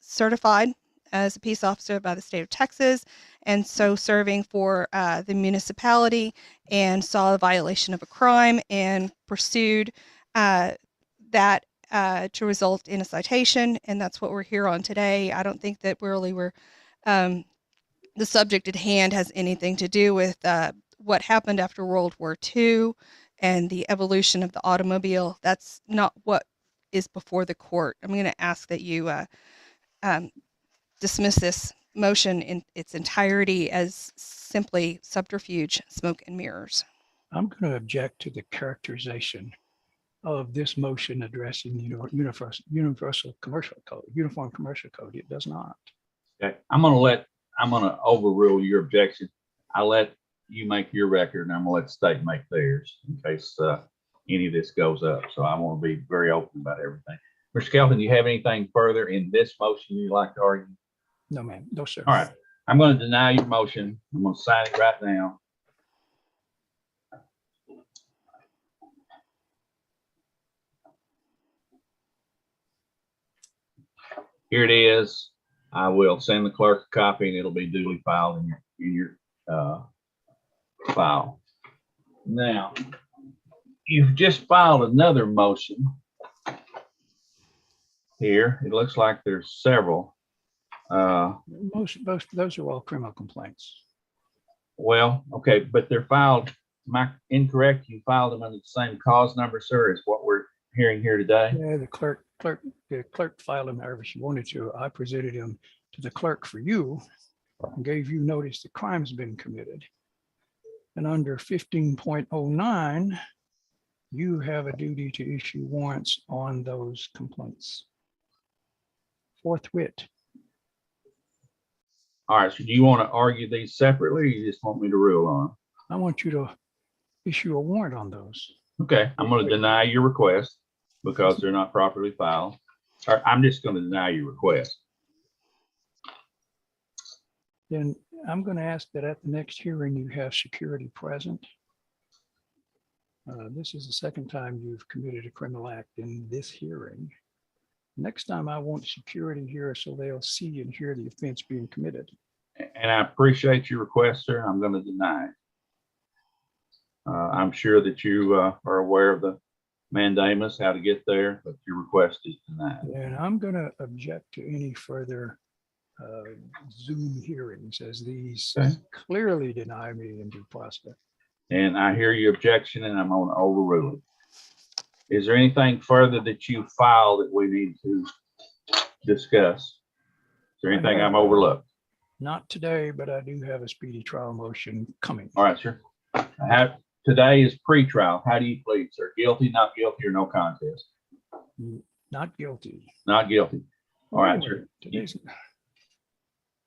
certified as a peace officer by the state of Texas, and so serving for the municipality, and saw a violation of a crime and pursued that to result in a citation, and that's what we're here on today. I don't think that really we're the subject at hand has anything to do with what happened after World War II and the evolution of the automobile. That's not what is before the court. I'm going to ask that you dismiss this motion in its entirety as simply subterfuge, smoke and mirrors. I'm going to object to the characterization of this motion addressing universal commercial code, uniform commercial code. It does not. Okay, I'm gonna overrule your objection. I'll let you make your record and I'm gonna let the state make theirs in case any of this goes up. So I want to be very open about everything. Mr. Kelton, do you have anything further in this motion you'd like to argue? No, ma'am. No, sir. All right. I'm going to deny your motion. I'm going to sign it right now. Here it is. I will send the clerk a copy and it'll be duly filed in your file. Now, you've just filed another motion here. It looks like there's several. Most those are all criminal complaints. Well, okay, but they're filed. Am I incorrect? You filed them under the same cause number, sir, as what we're hearing here today? Yeah, the clerk filed them however she wanted to. I presented them to the clerk for you and gave you notice the crime's been committed. And under 15.09, you have a duty to issue warrants on those complaints forthwith. All right, so do you want to argue these separately or you just want me to rule on them? I want you to issue a warrant on those. Okay, I'm going to deny your request because they're not properly filed. Or I'm just going to deny your request. Then I'm going to ask that at the next hearing you have security present. This is the second time you've committed a criminal act in this hearing. Next time I want security here so they'll see and hear the offense being committed. And I appreciate your request, sir. I'm going to deny it. I'm sure that you are aware of the mandamus, how to get there, but your request is denied. And I'm going to object to any further Zoom hearings as these clearly deny me in due process. And I hear your objection and I'm going to overrule it. Is there anything further that you filed that we need to discuss? Is there anything I'm overlooked? Not today, but I do have a speedy trial motion coming. All right, sir. Today is pre-trial. How do you plead, sir? Guilty, not guilty, or no contest? Not guilty. Not guilty. All right, sir.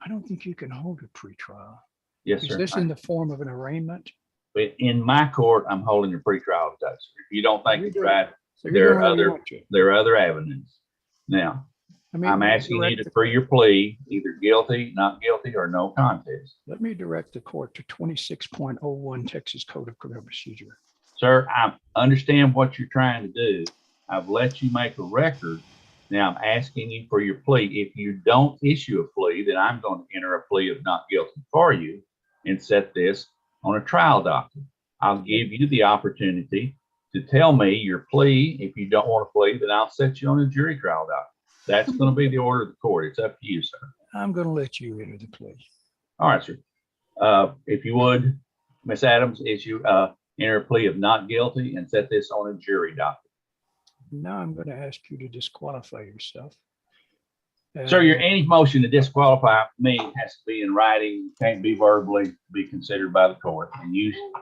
I don't think you can hold a pre-trial. Yes, sir. Is this in the form of an arraignment? But in my court, I'm holding a pre-trial today, sir. If you don't think it's right, So there are other avenues. Now, I'm asking you to free your plea, either guilty, not guilty, or no contest. Let me direct the court to 26.01 Texas Code of Criminal Procedure. Sir, I understand what you're trying to do. I've let you make a record. Now I'm asking you for your plea. If you don't issue a plea, then I'm going to enter a plea of not guilty for you and set this on a trial docket. I'll give you the opportunity to tell me your plea. If you don't want to plea, then I'll set you on a jury trial docket. That's going to be the order of the court. It's up to you, sir. I'm going to let you enter the plea. All right, sir. If you would, Ms. Adams, enter a plea of not guilty and set this on a jury docket. Now I'm going to ask you to disqualify yourself. Sir, any motion to disqualify me has to be in writing, can't be verbally be considered by the court. And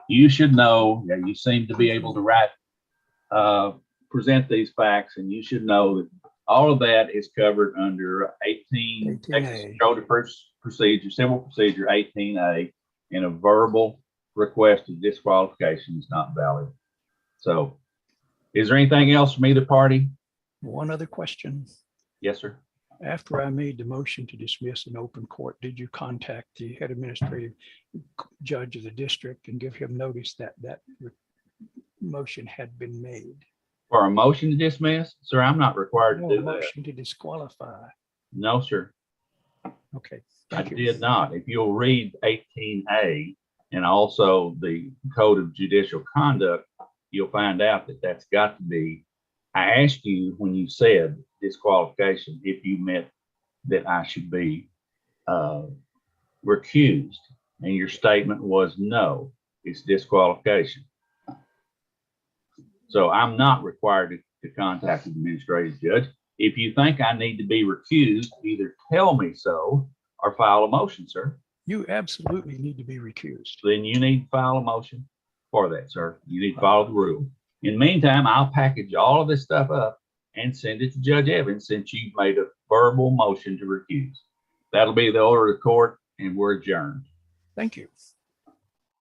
you should know, you seem to be able to present these facts, and you should know that all of that is covered under 18 Texas Code of Procedure, Civil Procedure 18A, and a verbal request of disqualification is not valid. So, is there anything else from either party? One other question. Yes, sir. After I made the motion to dismiss in open court, did you contact the head administrative judge of the district and give him notice that that motion had been made? For a motion to dismiss? Sir, I'm not required to do that. Motion to disqualify. No, sir. Okay. I did not. If you'll read 18A and also the Code of Judicial Conduct, you'll find out that that's got to be. I asked you when you said disqualification if you meant that I should be recused, and your statement was no, it's disqualification. So I'm not required to contact the administrative judge. If you think I need to be recused, either tell me so or file a motion, sir. You absolutely need to be recused. Then you need to file a motion for that, sir. You need to follow the rule. In the meantime, I'll package all of this stuff up and send it to Judge Evans since you've made a verbal motion to recuse. That'll be the order of the court, and we're adjourned. Thank you.